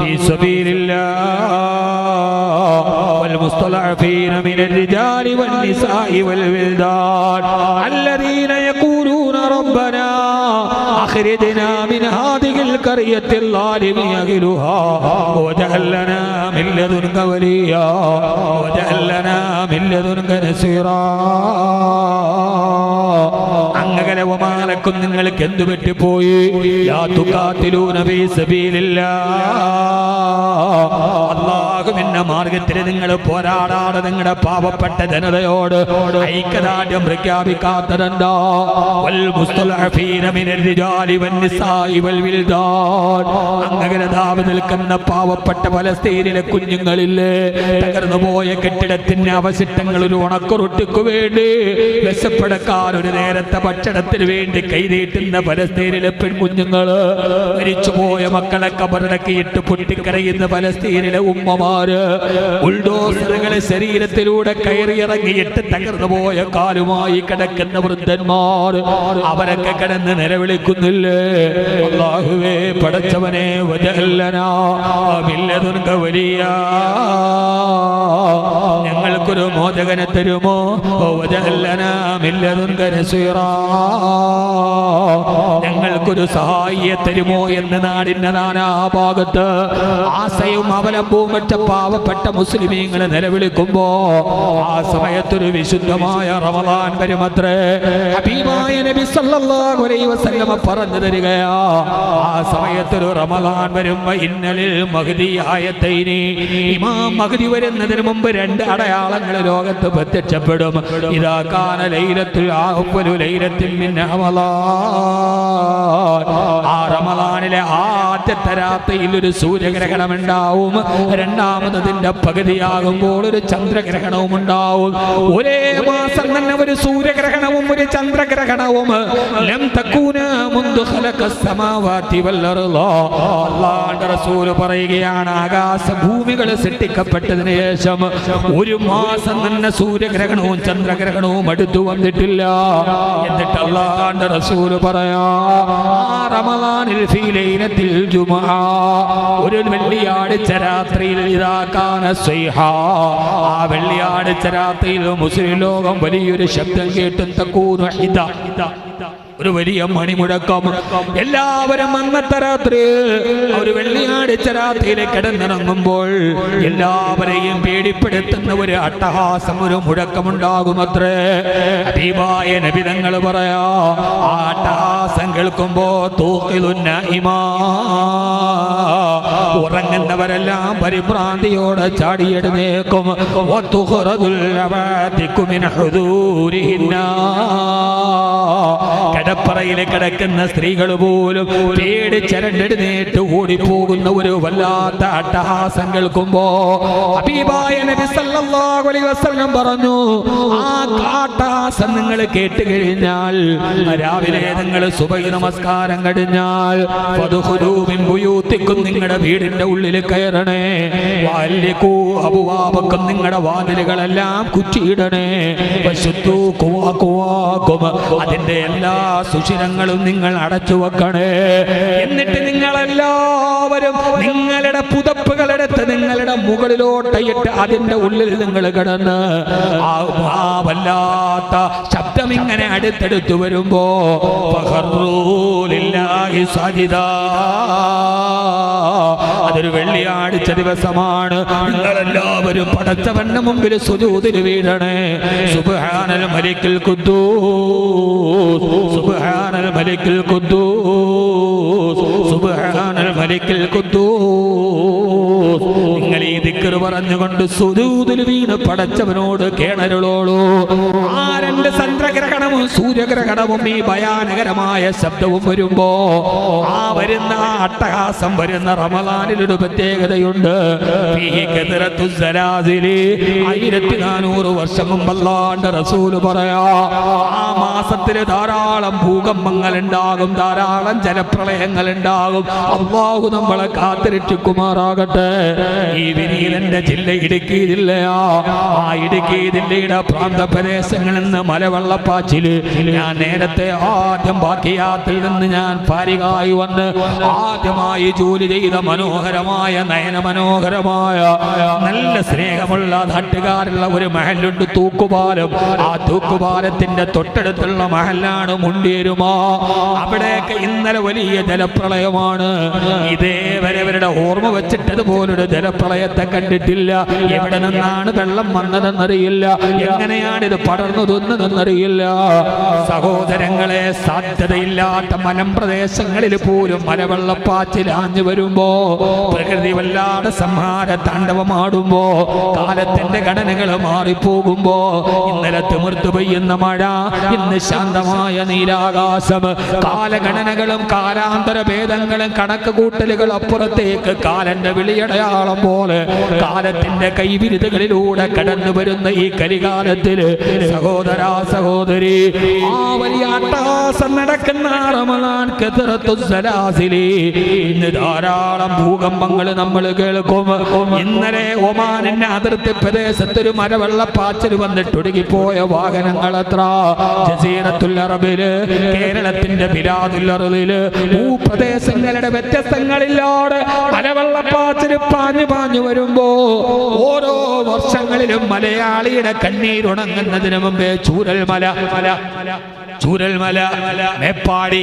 ഫീ സബീലില്ലാഹ് വൽമുസ്തലഅഫീന മിനർ റിജാലി വന്നിസാഇ വൽവിൽദാൻ അല്ലദീന യഖൂലൂന റബ്ബനാ അഖ്രിജ്നാ മിൻ ഹാദിഹിൽ ഖറിയത്തിൽ ളാലിമി അഹ്ലുഹാ വജഅൽ ലനാ മിൻ ലദുൻക വലിയാ വജഅൽ ലനാ മിൻ ലദുൻക നസീറാ. അങ്ങനെ വമാലക്കും നിങ്ങൾക്ക് എന്തു പറ്റിപ്പോയി? ലാ തുഖാതിലൂന ഫീ സബീലില്ലാഹ്, അല്ലാഹുവിന്റെ മാർഗ്ഗത്തിൽ നിങ്ങൾ പോരാടാതെ നിങ്ങളുടെ പാവപ്പെട്ട ജനതയോട് ഐക്യദാർഢ്യം പ്രഖ്യാപിക്കാത്തതെന്താ? വൽ മുസ്തലഅഫീന മിനർ റിജാലി വന്നിസാഇ വൽവിൽദാൻ, അങ്ങനെ ദാവി നിൽക്കുന്ന പാവപ്പെട്ട പലസ്തീനിലെ കുഞ്ഞുങ്ങളില്ലേ, തകർന്നു പോയ കെട്ടിടത്തിന്റെ അവശിഷ്ടങ്ങൾ ഒരു ഉണക്കുറൊട്ടിക്കു വേണ്ടി വിശപ്പടക്കാൻ ഒരു നേരത്തെ ഭക്ഷണത്തിന് വേണ്ടി കൈനീട്ടുന്ന പലസ്തീനിലെ പെൺകുഞ്ഞുങ്ങള്, മരിച്ചുപോയ മക്കളെ കബറടക്കിയിട്ട് പൊട്ടിക്കരയുന്ന പലസ്തീനിലെ ഉമ്മമാര്, ബുൾഡോസറുകളെ ശരീരത്തിലൂടെ കയറിയിറങ്ങിയിട്ട് തകർന്നു പോയ കാലുമായി കിടക്കുന്ന വൃദ്ധന്മാർ, അവരൊക്കെ കിടന്ന് നിലവിളിക്കുന്നില്ലേ, അല്ലാഹുവേ പടച്ചവനെ വജഅൽ ലനാ മിൻ ലദുൻക വലിയാ, ഞങ്ങൾക്കൊരു മോചകനെ തരുമോ? വജഅൽ ലനാ മിൻ ലദുൻക നസീറാ, ഞങ്ങൾക്കൊരു സഹായിയെ തരുമോ എന്ന് നാടിന്റെ നാനാഭാഗത്ത് ആശയും അവലംബവും വെച്ച പാവപ്പെട്ട മുസ്ലിമീങ്ങളെ നിലവിളിക്കുമ്പോ ആ സമയത്തൊരു വിശുദ്ധമായ റമളാൻ വരുമത്രേ. ഹബീബായ നബി സല്ലല്ലാഹു അലൈഹി വസല്ലമ പറഞ്ഞു തരികയാ, ആ സമയത്തൊരു റമളാൻ വരുമ്പോ ഇന്നലിൽ മഹ്ദി ആയത്തൈനി, ഇമാം മഹ്ദി വരുന്നതിന് മുമ്പ് രണ്ട് അടയാളങ്ങൾ ലോകത്ത് പ്രത്യക്ഷപ്പെടും. ഇദാ കാന ലൈലത്തുൽ അവ്വലു ലൈലത്തിൻ മിൻ റമളാൻ, ആ റമളാനിലെ ആദ്യത്തെ രാത്രിയിൽ ഒരു സൂര്യഗ്രഹണം ഉണ്ടാവും. രണ്ടാമതിന്റെ പകുതിയാകുമ്പോൾ ഒരു ചന്ദ്രഗ്രഹണവും ഉണ്ടാവും. ഒരേ മാസം തന്നെ ഒരു സൂര്യഗ്രഹണവും ഒരു ചന്ദ്രഗ്രഹണവും ലം തകൂന മുൻദു ഖലഖസ് സമാവാതി വൽ അർള, അല്ലാഹുവിന്റെ റസൂൽ പറയുകയാണ്, ആകാശഭൂമികൾ സൃഷ്ടിക്കപ്പെട്ടതിന് ശേഷം ഒരു മാസം തന്നെ സൂര്യഗ്രഹണവും ചന്ദ്രഗ്രഹണവും അടുത്തു വന്നിട്ടില്ല. എന്നിട്ട് അല്ലാഹുവിന്റെ റസൂൽ പറയാ, റമളാനിൽ ഫീ ലൈലത്തിൽ ജുമുഅ, ഒരു വെള്ളിയാഴ്ച രാത്രിയിൽ ഇദാ കാന സ്വൈഹാ, ആ വെള്ളിയാഴ്ച രാത്രിയിൽ മുസ്ലിം ലോകം വലിയൊരു ശബ്ദം കേട്ടും തകൂന ഹിദ, ഒരു വലിയ മണിമുഴക്കം. എല്ലാവരും അന്നത്തെ രാത്രി ഒരു വെള്ളിയാഴ്ച രാത്രിയിൽ കിടന്നിറങ്ങുമ്പോൾ എല്ലാവരെയും പേടിപ്പെടുത്തുന്ന ഒരു അട്ടഹാസം, ഒരു മുഴക്കമുണ്ടാകുമത്രേ. ഹബീബായ നബി തങ്ങൾ പറയാ, ആ അട്ടഹാസം കേൾക്കുമ്പോ തൂഖിലുന്ന ഇമാ, ഉറങ്ങുന്നവരെല്ലാം പരിഭ്രാന്തിയോടെ ചാടിയെടുന്നേക്കും. വതുഖറദുൽ അവാതികു മിൻ ഹുദൂരിഹിന്ന, കിടപ്പറയിൽ കിടക്കുന്ന സ്ത്രീകൾ പോലും പേടിച്ചരണ്ടെഴുന്നേറ്റ് ഓടിപ്പോകുന്ന ഒരു വല്ലാത്ത അട്ടഹാസം കേൾക്കുമ്പോ ഹബീബായ നബി സല്ലല്ലാഹു അലൈഹി വസല്ലം പറഞ്ഞു, ആ കാട്ടഹാസം നിങ്ങൾ കേട്ട് കഴിഞ്ഞാൽ രാവിലെ നിങ്ങൾ സുബഹി നമസ്കാരം കഴിഞ്ഞാൽ ഫദ്ഖുലൂ മിൻ ബുയൂത്തിക്കും നിങ്ങളുടെ വീടിന്റെ ഉള്ളിൽ കയറണേ, വഅല്ലിഖൂ അബ്വാബക്കും നിങ്ങളുടെ വാതിലുകളെല്ലാം കുറ്റിയിടണേ, വശുദ്ധൂ ഖുവാഖുവാകും അതിന്റെ എല്ലാ സുഷിരങ്ങളും നിങ്ങൾ അടച്ചു വെക്കണേ. എന്നിട്ട് നിങ്ങളെല്ലാവരും നിങ്ങളുടെ പുതപ്പുകളെടുത്ത് നിങ്ങളുടെ മുകളിലോട്ട് ഇട്ട് അതിന്റെ ഉള്ളിൽ നിങ്ങൾ കിടന്ന് ആ വല്ലാത്ത ശബ്ദം ഇങ്ങനെ അടുത്തെടുത്തു വരുമ്പോ ഫഖറൂലില്ലാഹി സാജിദാ, അതൊരു വെള്ളിയാഴ്ച ദിവസമാണ്. നിങ്ങളെല്ലാവരും പടച്ചവന്റെ മുമ്പിൽ സുജൂദിൽ വീഴണേ. സുബ്ഹാനൽ മലിക്കുൽ ഖുദ്ദൂസ്, സുബ്ഹാനൽ മലിക്കുൽ ഖുദ്ദൂസ്, സുബ്ഹാനൽ മലിക്കുൽ ഖുദ്ദൂസ്. നിങ്ങൾ ഈ ദിക്ർ പറഞ്ഞുകൊണ്ട് സുജൂദിൽ വീണ് പടച്ചവനോട് കേണരുളോളൂ. ആ രണ്ട് ചന്ദ്രഗ്രഹണവും സൂര്യഗ്രഹണവും ഈ ഭയാനകരമായ ശബ്ദവും വരുമ്പോ ആ വരുന്ന അട്ടഹാസം വരുന്ന റമളാനിലൊരു പ്രത്യേകതയുണ്ട്. 1400 വർഷം മുമ്പ് അല്ലാഹുവിന്റെ റസൂല് പറയാ, ആ മാസത്തിൽ ധാരാളം ഭൂകമ്പങ്ങൾ ഉണ്ടാകും, ധാരാളം ജലപ്രളയങ്ങൾ ഉണ്ടാകും. അല്ലാഹു നമ്മളെ കാത്തിരക്ഷിക്കുമാറാകട്ടെ. ഈ വിനീതന്റെ ജില്ല ഇടുക്കി ജില്ലയാ. ആ ഇടുക്കി ജില്ലയുടെ പ്രാന്തപ്രദേശങ്ങളിൽ നിന്ന് മലവെള്ളപ്പാച്ചില് ഞാൻ നേരത്തെ ആദ്യം ബാക്കിയാത്തിൽ നിന്ന് ഞാൻ പാരികായി വന്ന് ആദ്യമായി ജോലി ചെയ്ത മനോഹരമായ നയനമനോഹരമായ നല്ല സ്നേഹമുള്ള നാട്ടുകാരുള്ള ഒരു മഹലുണ്ട്, തൂക്കുപാലം. ആ തൂക്കുപാലത്തിന്റെ തൊട്ടടുത്തുള്ള മഹലാണ് മുണ്ടേരുമാ. അവിടെയൊക്കെ ഇന്നലെ വലിയ ജലപ്രളയമാണ്. ഇതേവരെ അവരുടെ ഓർമ്മ വെച്ചിട്ടതുപോലൊരു ജലപ്രളയത്തെ കണ്ടിട്ടില്ല. എവിടെ നിന്നാണ് വെള്ളം വന്നതെന്നറിയില്ല, എങ്ങനെയാണിത് പടർന്നതെന്നറിയില്ല. സഹോദരങ്ങളെ, സാധ്യതയില്ലാത്ത മലമ്പ്രദേശങ്ങളിൽ പോലും മലവെള്ളപ്പാച്ചിലാഞ്ഞു വരുമ്പോ, പ്രകൃതി വല്ലാതെ സംഹാര താണ്ഡവമാടുമ്പോ, കാലത്തിന്റെ ഘടനകൾ മാറിപ്പോകുമ്പോ, ഇന്നലെ തിമിർത്തു പെയ്യുന്ന മഴ, ഇന്ന് ശാന്തമായ നീലാകാശം, കാലഗണനകളും കാലാന്തര ഭേദങ്ങളും കണക്ക് കൂട്ടലുകൾ അപ്പുറത്തേക്ക് കാലന്റെ വിളിയടയാളം പോലെ കാലത്തിന്റെ കൈവിരുതുകളിലൂടെ കടന്നു വരുന്ന ഈ കലികാലത്തില് സഹോദരാ സഹോദരി, ആ വലിയ അട്ടഹാസം നടക്കുന്ന റമളാൻ കത്റത്തുസ്സലാസിലി, ഇന്ന് ധാരാളം ഭൂകമ്പങ്ങൾ നമ്മൾ കേൾക്കും. ഇന്നലെ ഒമാനിന്റെ അതിർത്തി പ്രദേശത്തൊരു മലവെള്ളപ്പാച്ചിൽ വന്നിട്ടൊടുങ്ങിപ്പോയ വാഹനങ്ങൾ എത്ര. ജസീറത്തുൽ അറബില്, കേരളത്തിന്റെ ബിലാദുൽ അർദില് ഭൂപ്രദേശങ്ങളുടെ വ്യത്യസ്തങ്ങളില്ലാതെ മലവെള്ളപ്പാച്ചിൽ പാഞ്ഞു വരുമ്പോ ഓരോ വർഷങ്ങളിലും മലയാളിയുടെ കണ്ണീരുണങ്ങുന്നതിന് മുമ്പേ ചൂരൽമല, മേപ്പാടി,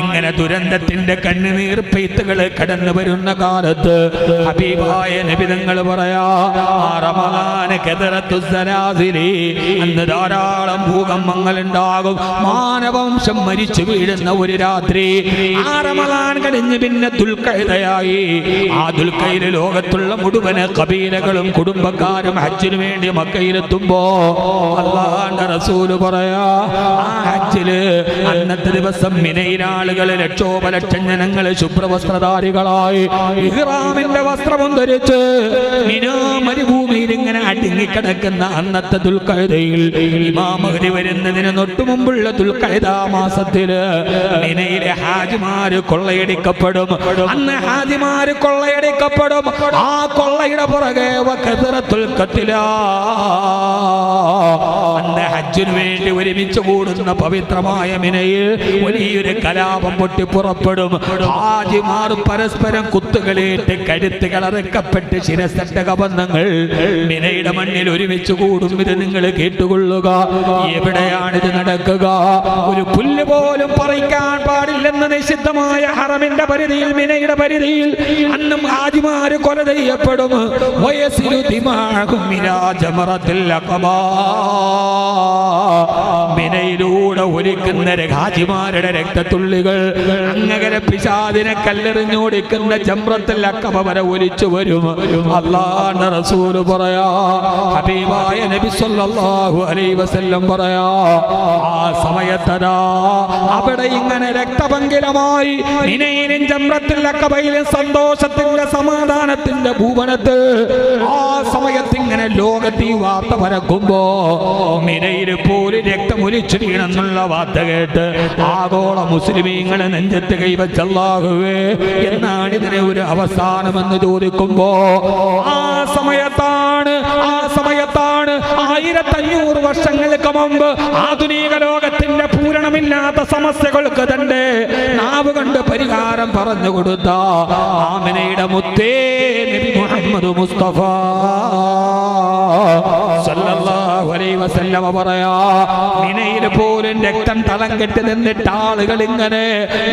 ഇങ്ങനെ ദുരന്തത്തിന്റെ കണ്ണുനീർ പെയ്ത്തുകൾ കടന്നു വരുന്ന കാലത്ത് ഹബീബായ നബി തങ്ങൾ പറയാ, റമളാൻ കത്റത്തുസ്സലാസിലി, അന്ന് ധാരാളം ഭൂകമ്പങ്ങൾ ഉണ്ടാകും, മാനവംശം മരിച്ചു വീഴുന്ന ഒരു രാത്രി. ആ റമളാൻ കഴിഞ്ഞ് പിന്നെ ദുൽഖഅദയായി. ആ ദുൽഖഅദയിൽ ലോകത്തുള്ള മുഴുവൻ കബീലകളും കുടുംബക്കാരും ഹജ്ജിനു വേണ്ടി മക്കയിലെത്തുമ്പോ അല്ലാഹുവിന്റെ റസൂല് പറയാ, ആ ഹജ്ജില് അന്നത്തെ ദിവസം മിനയിൽ ആളുകൾ ലക്ഷോപലക്ഷം ജനങ്ങൾ ശുഭ്രവസ്ത്രധാരികളായി ഇഹ്റാമിന്റെ വസ്ത്രവും ധരിച്ച് മിനാ മരുഭൂമിയിൽ ഇങ്ങനെ അടുങ്ങിക്കിടക്കുന്ന അന്നത്തെ ദുൽഖഅദയിൽ ഇമാം മഹ്ദി വരുന്നതിന് തൊട്ടു മുമ്പുള്ള ദുൽഖഅദ മാസത്തില് മിനയിലെ ഹാജിമാര് കൊള്ളയടിക്കപ്പെടും. അന്ന് ഹാജിമാര് കൊള്ളയടിക്കപ്പെടും. ആ കൊള്ളയുടെ പുറകെ വകതറത്തുൽ ഖത്ലാ, അന്ന് ഹജ്ജിനു വേണ്ടി ഒരുമിച്ച് കൂടുന്ന പവിത്രമായ മിനയിൽ വലിയൊരു കലാപം പൊട്ടി പുറപ്പെടും. ഹാജിമാർ പരസ്പരം കുത്തുകളേറ്റ് കഴുത്തുകൾ അറുക്കപ്പെട്ട് ശിരസറ്റ കബന്ധങ്ങൾ മിനയുടെ മണ്ണിൽ ഒരുമിച്ച് കൂടും. ഇത് നിങ്ങൾ കേട്ടുകൊള്ളുക. എവിടെയാണിത് നടക്കുക? ഒരു പുല്ല് പോലും പറിക്കാൻ പാടില്ലെന്ന് നിഷിദ്ധമായ ഹറം ഹറമിന്റെ പരിധിയിൽ, മിനയുടെ പരിധിയിൽ അന്നും ഹാജിമാര് കൊല ചെയ്യപ്പെടും. മിനയിലൂടെ ഒലിക്കുന്ന ഹാജിമാരുടെ രക്തത്തുള്ളികൾ അങ്ങകരെ പിശാചിനെ കല്ലെറിഞ്ഞോടിക്കുന്ന ജംറത്തുൽ അഖബ വരെ ഒലിച്ചു വരും. അല്ലാഹുവിന്റെ റസൂല് പറയാ, ഹബീബായ നബി സല്ലല്ലാഹു അലൈഹി വസല്ലം പറയാ, ആ സമയത്തതാ അവിടെ ഇങ്ങനെ രക്തപങ്കിലമായി മിനയിലും ജംറത്തുൽ അഖബയിലും സന്തോഷത്തിന്റെ സമാധാനത്തിന്റെ ഭൂവനത്തിൽ ആ സമയത്ത് ഇങ്ങനെ ലോകത്ത് ഈ വാർത്ത പരക്കുമ്പോ മിനയിൽ പോലും രക്തമൊലിച്ചു വീണെന്നുള്ള വാർത്ത കേട്ട് ആഗോള മുസ്ലിമീങ്ങളെ നെഞ്ചത്ത് കൈവച്ച് അല്ലാഹുവേ എന്നാണ് ഇതിനെ ഒരു അവസാനമെന്ന് ചോദിക്കുമ്പോ ആ സമയത്താണ് 1500 വർഷങ്ങൾക്ക് മുമ്പ് ആധുനിക ലോകത്തിന്റെ പൂരണമില്ലാത്ത സമസ്യകൾക്ക് തന്റെ നാവ് കൊണ്ട് പരിഹാരം പറഞ്ഞു കൊടുത്ത ആമിനയുടെ മുത്തേ നബി മുഹമ്മദ് മുസ്തഫ സല്ലല്ലാഹു അലൈഹി വസല്ലം പറയാ, മിനയിൽ പോലും രക്തം തളം കെട്ടി നിന്നിട്ട് ആളുകൾ ഇങ്ങനെ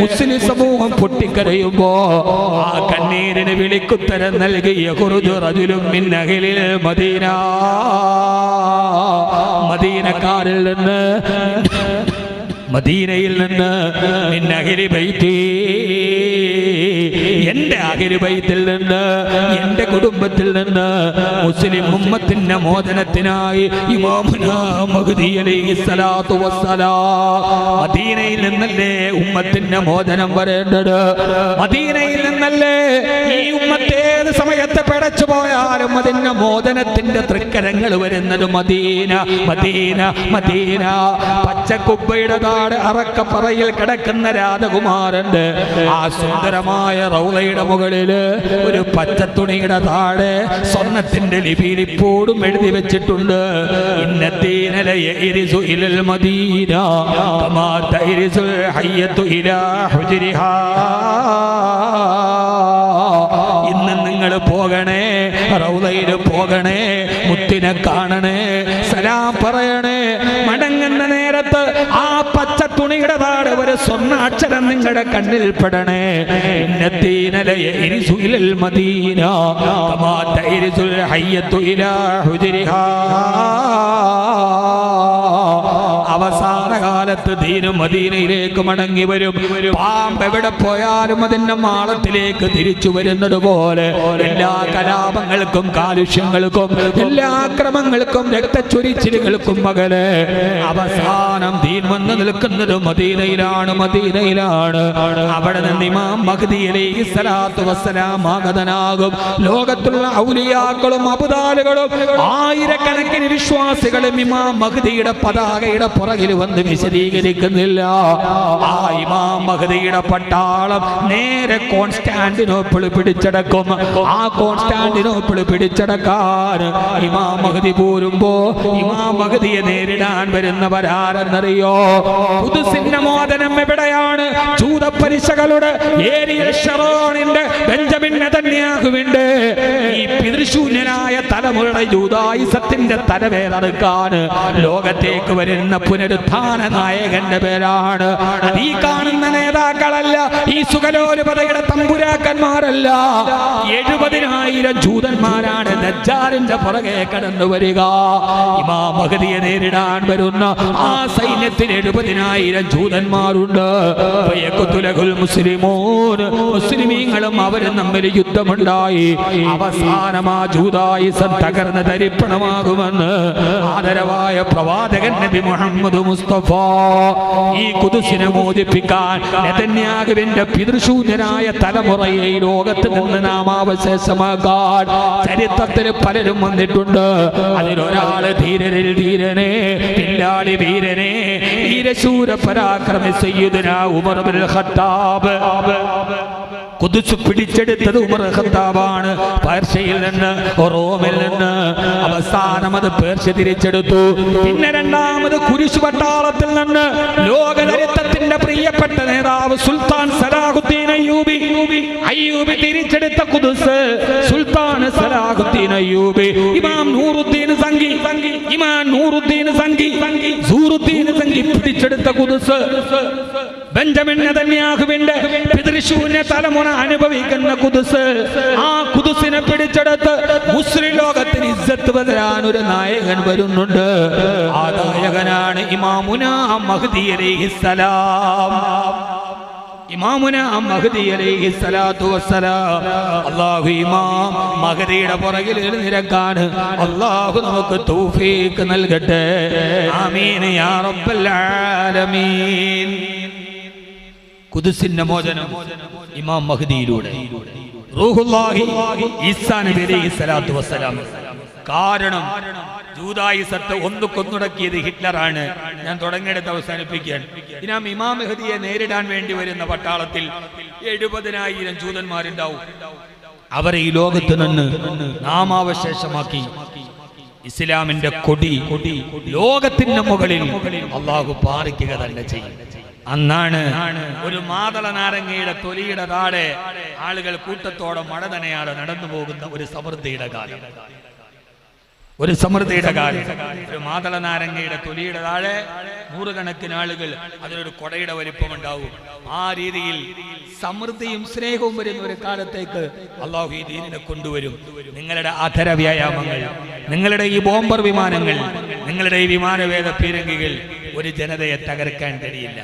മുസ്ലിം സമൂഹം പൊട്ടിക്കരയുമ്പോ ആ കണ്ണീരിന് വിളിക്കുത്തരം നൽകിയ ഖുറുജു റജുലും മിൻ അഹ്ലിൽ മദീന, മദീനക്കാരിൽ നിന്ന്, മദീനയിൽ നിന്ന് മിൻ അഹ്ലി ബൈത്തി, എന്റെ അഹ്ലി ബൈത്തിൽ നിന്ന്, എന്റെ കുടുംബത്തിൽ നിന്ന് മുസ്ലിം ഉമ്മത്തിന്റെ മോചനത്തിനായി ഇമാമുനാ മഹ്ദി അലൈഹിസ്സലാത്തു വസ്സലാം മദീനയിൽ നിന്നല്ലേ ഉമ്മത്തിന്റെ മോചനം വരേണ്ടത്? മദീനയിൽ നിന്നല്ലേ ഈ ഉമ്മത്തേത് സമയത്ത് പിടച്ചു പോയാലും അതിന്റെ മോചനത്തിന്റെ തൃക്കരങ്ങൾ വരുന്നത് മദീന, മദീന, മദീന. പച്ചക്കുബ്ബയുടെ താഴെ അറക്കപ്പറയിൽ കിടക്കുന്ന രാജകുമാരന്റെ ആ സുന്ദരമായ റൗളയുടെ മുകളില് ഒരു പച്ചത്തുണിയുടെ താഴെ സ്വർണത്തിന്റെ ലിപിയിൽ ഇപ്പോഴും എഴുതി വെച്ചിട്ടുണ്ട്, ഇന്നത്തീനല യരിസു ഇലൽ മദീന കമാ തരിസുൽ ഹയ്യത്തു ഇലാ ഹുജ്രിഹാ. ഇന്ന് നിങ്ങൾ പോകണേ, റൗളയിൽ പോകണേ, മുത്തിനെ കാണണേ, സലാം പറയണേ. മടങ്ങുന്ന നേരത്ത് ആ പച്ച തുണിയുടെ താഴെ ഒരു സ്വർണ്ണാക്ഷരം നിങ്ങളുടെ കണ്ണിൽ പെടണേ, ഇന്നത്തീനല യരിസു ഇലൽ മദീന കമാ തരിസുൽ ഹയ്യത്തു ഇലാ ഹുജ്രിഹാ. അവസാന കാലത്ത് ദീനും മദീനയിലേക്ക് മടങ്ങി വരും. പാമ്പ് എവിടെ പോയാലും അതിന്റെ മാളത്തിലേക്ക് തിരിച്ചു വരുന്നത് പോലെ എല്ലാ കലാപങ്ങൾക്കും കാലുഷ്യങ്ങൾക്കും എല്ലാ അക്രമങ്ങൾക്കും രക്തച്ചൊരിച്ചിലുകൾക്കും മകളെ അവസാനം ദീൻ വന്ന് നിൽക്കുന്നത് മദീനയിലാണ്, മദീനയിലാണ്. അവിടെ നിന്ന് ഇമാം മഹ്ദി അലൈഹിസ്സലാത്തു വസ്സലാം ആഗതനാകും. ലോകത്തുള്ള ഔലിയാക്കളും അബ്ദാലുകളും ആയിരക്കണക്കിന് വിശ്വാസികളും ഇമാം മഹ്ദിയുടെ പതാകയുടെ പുറകിൽ വന്ന് വിശദീകരിക്കുന്നില്ല. ആ ഇമാം മഹ്ദിയുടെ പട്ടാളം നേരെ കോൺസ്റ്റാന്റിനോപ്പിൾ പിടിച്ചടക്കും. ആ കോൺസ്റ്റാന്റിനോപ്പിൾ പിടിച്ചടക്കാൻ ഇമാം മഹ്ദി പോരുമ്പോ ഇമാം മഹ്ദിയെ നേരിടാൻ വരുന്നവരാരെന്നറിയോ? ഖുദ്സിന്റെ മോചനം എവിടെയാണ്? ജൂതപ്പരിശകളുടെ ഏരിയൽ ഷറോണിന്റെ ബെഞ്ചമിൻ നെതന്യാഹുവിന്റെ ഈ പിതൃശൂന്യനായ തലമുറയുടെ ജൂതായുസത്തിന്റെ തലവേറെടുക്കാൻ ലോകത്തേക്ക് വരുന്ന പുനരുത്ഥാന നായകന്റെ പേരാണ്. ഈ കാണുന്ന നേതാക്കളല്ല, ഈ സുഖലോലുപതയുടെ തമ്പുരാക്കന്മാരല്ല, 70,000 ജൂതന്മാരാണ് ദജ്ജാലിന്റെ പുറകെ കടന്നു വരിക. ഇമാം മഹ്ദിയെ നേരിടാൻ വരുന്ന ആ സൈന്യത്തിന് 70,000 ജൂതന്മാരുണ്ട്. മുസ്ലിമീങ്ങളും അവരും തമ്മിൽ യുദ്ധമുണ്ടായി. അവസാനം ആ ജൂതായുസം തകർന്ന് തരിപ്പണമാകുമെന്ന് ആദരവായ പ്രവാചകൻ നബി മുഹമ്മദ് മുസ്തഫ ഈ ഖുദ്സിനെ മോചിപ്പിക്കാൻ നെതന്യാഹുവിന്റെ പിതൃശൂന്യനായ തലമുറയെ ലോകത്ത് നിന്ന് നാമാവശേഷമാക്കാൻ ചരിത്രത്തിൽ പലരും വന്നിട്ടുണ്ട്. അതിലൊരാള് ധീരരിൽ ധീരനെ, പില്ലാളി വീരനെ, വീരശൂര പരാക്രമി സയ്യിദുനാ ഉമർ ഇബ്നുൽ ഖത്താബ്. ഖുദ്സ് പിടിച്ചെടുത്തത് ഉമർ ഖത്താബാണ്. പേർഷ്യയിൽ നിന്ന്, റോമിൽ നിന്ന്. അവസാനം അത് പേർഷ്യ തിരിച്ചെടുത്തു. പിന്നെ രണ്ടാമത് കുരിശു പട്ടാളത്തിൽ നിന്ന് ലോകചരിത്രത്തിന്റെ പ്രിയപ്പെട്ട നേതാവ് സുൽത്താൻ സലാഹുദ്ദീൻ അയ്യൂബി തിരിച്ചെടുത്ത ഖുദ്സ് സുൽത്താൻ സലാഹുദ്ദീൻ അയ്യൂബി. ഇമാം നൂറുദ്ദീൻ സംഗി ഇമാം നൂറുദ്ദീൻ സംഘി സൂറുദ്ദീൻ സംഘി പിടിച്ചെടുത്ത ഖുദ്സ്, ബെഞ്ചമിൻ നെതന്യാഹുവിന്റെ പിതൃശൂന്യ തലമുറ അനുഭവിക്കുന്ന ഖുദ്സ്, ആ ഖുദ്സിനെ പിടിച്ചെടുത്ത് മുസ്ലിം ലോകത്തിന് ഇസ്സത്ത് വരാൻ ഒരു നായകൻ വരുന്നുണ്ട്. ആ നായകനാണ് ഇമാമുനാ മഹ്ദി അലൈഹിസ്സലാം. ഇമാമുനാ മഹ്ദി അലൈഹിസ്സലാത്തു വസ്സലാം. അല്ലാഹു ഇമാം മഹ്ദിയുടെ പുറകിൽ നിരക്കാൻ അല്ലാഹു നമുക്ക് തൗഫീഖ് നൽകട്ടെ. ആമീൻ യാ റബ്ബൽ ആലമീൻ. ഖുദ്സിന്റെ മോചനം ഇമാം മഹ്ദിയിലൂടെ, റൂഹുല്ലാഹി ഈസാ നബി അലൈഹിസ്സലാത്തു വസ്സലാം. കാരണം ജൂദായിസത്തെ കൊന്നുടക്കിയത് ഹിറ്റ്ലറാണ്. ഞാൻ തുടങ്ങിയെടുത്ത് അവസാനിപ്പിക്കുകയാണ്. ഇമാം മഹ്ദിയെ നേരിടാൻ വേണ്ടി വരുന്ന പട്ടാളത്തിൽ 70,000 ജൂതന്മാരുണ്ടാവും. അവരെ ഈ ലോകത്ത് നിന്ന് നാമാവശേഷമാക്കി ഇസ്ലാമിന്റെ കൊടി ലോകത്തിന്റെ മുകളിൽ അള്ളാഹു പാറിക്കുക തന്നെ ചെയ്യും. അന്നാണ് ഒരു മാതള നാരങ്ങയുടെ തൊലിയുടെ താഴെ ആളുകൾ കൂട്ടത്തോടെ മഴ നനയാതെ നടന്നു പോകുന്ന ഒരു സമൃദ്ധിയുടെ കാലം. ഒരു മാതള നാരങ്ങയുടെ തൊലിയുടെ താഴെ നൂറുകണക്കിന് ആളുകൾ, അതിനൊരു കൊടയുടെ വലിപ്പമുണ്ടാവും. ആ രീതിയിൽ സമൃദ്ധിയും സ്നേഹവും വരുന്ന ഒരു കാലത്തേക്ക് അള്ളാഹു ഈ ദീനിനെ കൊണ്ടുവരും. നിങ്ങളുടെ അധര വ്യായാമങ്ങൾ, നിങ്ങളുടെ ഈ ബോംബർ വിമാനങ്ങൾ, നിങ്ങളുടെ ഈ വിമാനവേദ പീരങ്കികൾ ഒരു ജനതയെ തകർക്കാൻ കഴിയില്ല.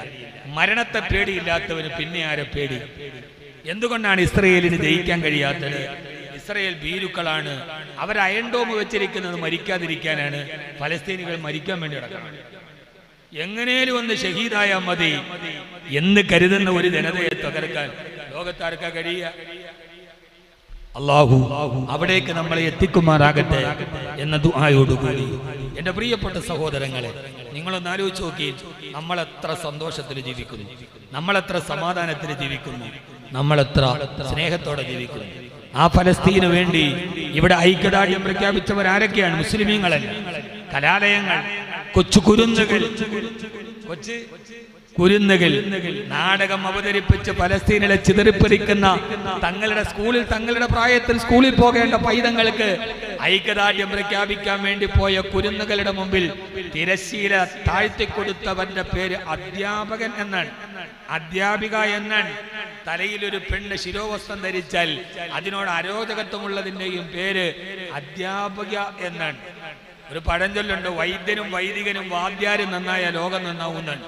മരണത്തെ പേടിയില്ലാത്തവന് പിന്നെ ആരെ പേടി? എന്തുകൊണ്ടാണ് ഇസ്രയേലിന് ജയിക്കാൻ കഴിയാത്തത്? ഇസ്രയേൽ ഭീരുക്കളാണ്. അവർ അയൺഡോം വെച്ചിരിക്കുന്നത് മരിക്കാതിരിക്കാനാണ്. ഫലസ്തീനികൾ മരിക്കാൻ വേണ്ടി നടക്കണം. എങ്ങനെയും ഒന്ന് ഷഹീദായ മതി എന്ന് കരുതുന്ന ഒരു ജനതയെ തകർക്കാൻ ലോകത്താർക്കാ കഴിയുക? അല്ലാഹു അവിടേക്ക് നമ്മളെ എത്തിക്കുമാറാകട്ടെ എന്ന ദുആയോടുകൂടി എന്റെ പ്രിയപ്പെട്ട സഹോദരങ്ങളെ, നിങ്ങളൊന്ന് ആലോചിച്ച് നോക്കി. നമ്മളെത്ര സന്തോഷത്തിൽ ജീവിക്കുന്നു, നമ്മളെത്ര സമാധാനത്തിൽ ജീവിക്കുന്നു, നമ്മളെത്ര സ്നേഹത്തോടെ ജീവിക്കുന്നു. ആ ഫലസ്തീന് വേണ്ടി ഇവിടെ ഐക്യദാർഢ്യം പ്രഖ്യാപിച്ചവർ ആരൊക്കെയാണ്? മുസ്ലിമീങ്ങളല്ല. കലാലയങ്ങൾ, കൊച്ചു കുരുന്നുകൾ നാടകം അവതരിപ്പിച്ച് ഫലസ്തീനിലെ ചിതറിപ്പറിക്കുന്ന തങ്ങളുടെ സ്കൂളിൽ, തങ്ങളുടെ പ്രായത്തിൽ സ്കൂളിൽ പോകേണ്ട പൈതങ്ങൾക്ക് ഐക്യദാർഢ്യം പ്രഖ്യാപിക്കാൻ വേണ്ടി പോയ കുരുന്നുകളുടെ മുമ്പിൽ തിരശ്ശീല താഴ്ത്തിക്കൊടുത്തവന്റെ പേര് അധ്യാപകൻ എന്നാണ്, അധ്യാപിക എന്നാണ്. തലയിലൊരു പെണ്ണ് ശിരോവസ്ത്രം ധരിച്ചാൽ അതിനോട് അരോചകത്വമുള്ളതിൻ്റെയും പേര് അധ്യാപക എന്നാണ്. ഒരു പഴഞ്ചൊല്ലുണ്ട്, വൈദ്യനും വൈദികനും വാദ്യാരും നന്നായ ലോകം നന്നാവുന്നാണ്.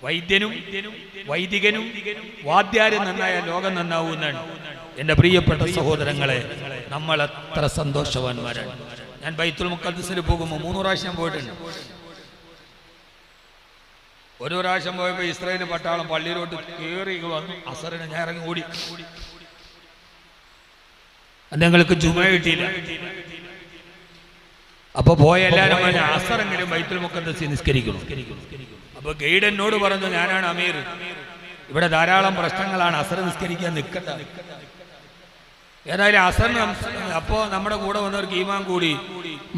വൈദ്യനും വൈദികനും വാദ്യാരും നന്നായ ലോകം നന്നാവുന്നാണ്. എൻ്റെ പ്രിയപ്പെട്ട സഹോദരങ്ങളെ, നമ്മൾ എത്ര സന്തോഷവാന്മാരാണ്. ഞാൻ ബൈത്തുൽ മുഖദ്ദിസിൽ പോകുമ്പോൾ 3 പ്രാവശ്യം പോയിട്ടുണ്ട്. ഒരു പ്രാവശ്യം പോയപ്പോൾ ഇസ്രായേൽ പട്ടാളം പള്ളിയിലോട്ട് കയറി വന്നു. അസറിന് ഞാൻ ഇറങ്ങി ഓടി. ഞങ്ങൾക്ക് ജുമ കിട്ടിയില്ല. അപ്പൊ പോയ എല്ലാവരും പറഞ്ഞ അസറെങ്കിലും ബൈത്തുൽ മുഖദ്ദിസിൽ നിസ്കരിക്കണം. അപ്പൊ ഗൈഡ് എന്നോട് പറഞ്ഞു, ഞാനാണ് അമീർ, ഇവിടെ ധാരാളം പ്രശ്നങ്ങളാണ്, അസർ നിസ്കരിക്കാൻ നിൽക്കണ്ട. ഏതായാലും അസറിന് അപ്പോ നമ്മുടെ കൂടെ വന്നവർക്ക് ഈമാൻ കൂടി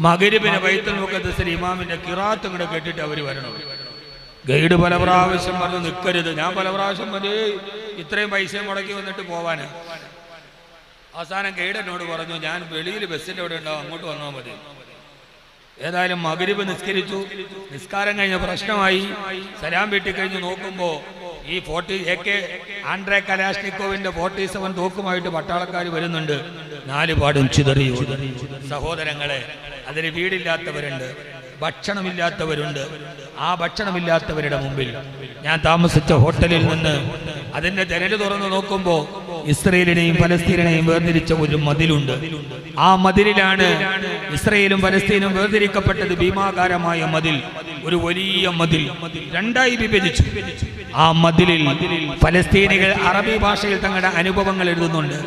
മഗ്‌രിബിന് ബൈത്തുൽ മുഖദ്ദിസിൽ ഇമാമിന്റെ ഖിറാഅത്ത് ഇങ്ങോട്ട് കേട്ടിട്ട് അവർ വരണം. ഗൈഡ് പല പ്രാവശ്യം പറഞ്ഞു നിൽക്കരുത്. ഞാൻ പല പ്രാവശ്യം പറഞ്ഞു ഇത്രയും പൈസ മുടക്കി വന്നിട്ട് പോവാന്. അവസാനം ഗൈഡ് എന്നോട് പറഞ്ഞു, ഞാൻ വെളിയിൽ ബസ്സിന്റെ അവിടെ ഉണ്ടാവും, അങ്ങോട്ട് വന്നാൽ മതി. ഏതായാലും മഗ്‌രിബ് നിസ്കരിച്ചു. നിസ്കാരം കഴിഞ്ഞ പ്രശ്നമായി. സലാം വീട്ടി കഴിഞ്ഞ് നോക്കുമ്പോ ഈ AK ആൻഡ്രേ കലാഷ്നിക്കോവിന്റെ 47 തോക്കുമായിട്ട് പട്ടാളക്കാർ വരുന്നുണ്ട്. 4 പാടും ചിതറി. സഹോദരങ്ങളെ, അതിന് വീടില്ലാത്തവരുണ്ട്, ഭക്ഷണമില്ലാത്തവരുണ്ട്. ആ ഭക്ഷണമില്ലാത്തവരുടെ മുമ്പിൽ ഞാൻ താമസിച്ച ഹോട്ടലിൽ നിന്ന് അതിന്റെ ജനൽ തുറന്നു നോക്കുമ്പോൾ ഇസ്രയേലിനെയും ഫലസ്തീനെയും വേർതിരിച്ച ഒരു മതിലുണ്ട്. ആ മതിലിലാണ് ഇസ്രയേലും ഫലസ്തീനും വേർതിരിക്കപ്പെട്ടത്. ഭീമാകാരമായ മതിൽ, ഒരു വലിയ മതിൽ 2ആയി വിഭജിച്ചു. ആ മതിലിൽ ഫലസ്തീനികൾ അറബി ഭാഷയിൽ തങ്ങളുടെ അനുഭവങ്ങൾ എഴുതുന്നുണ്ട്.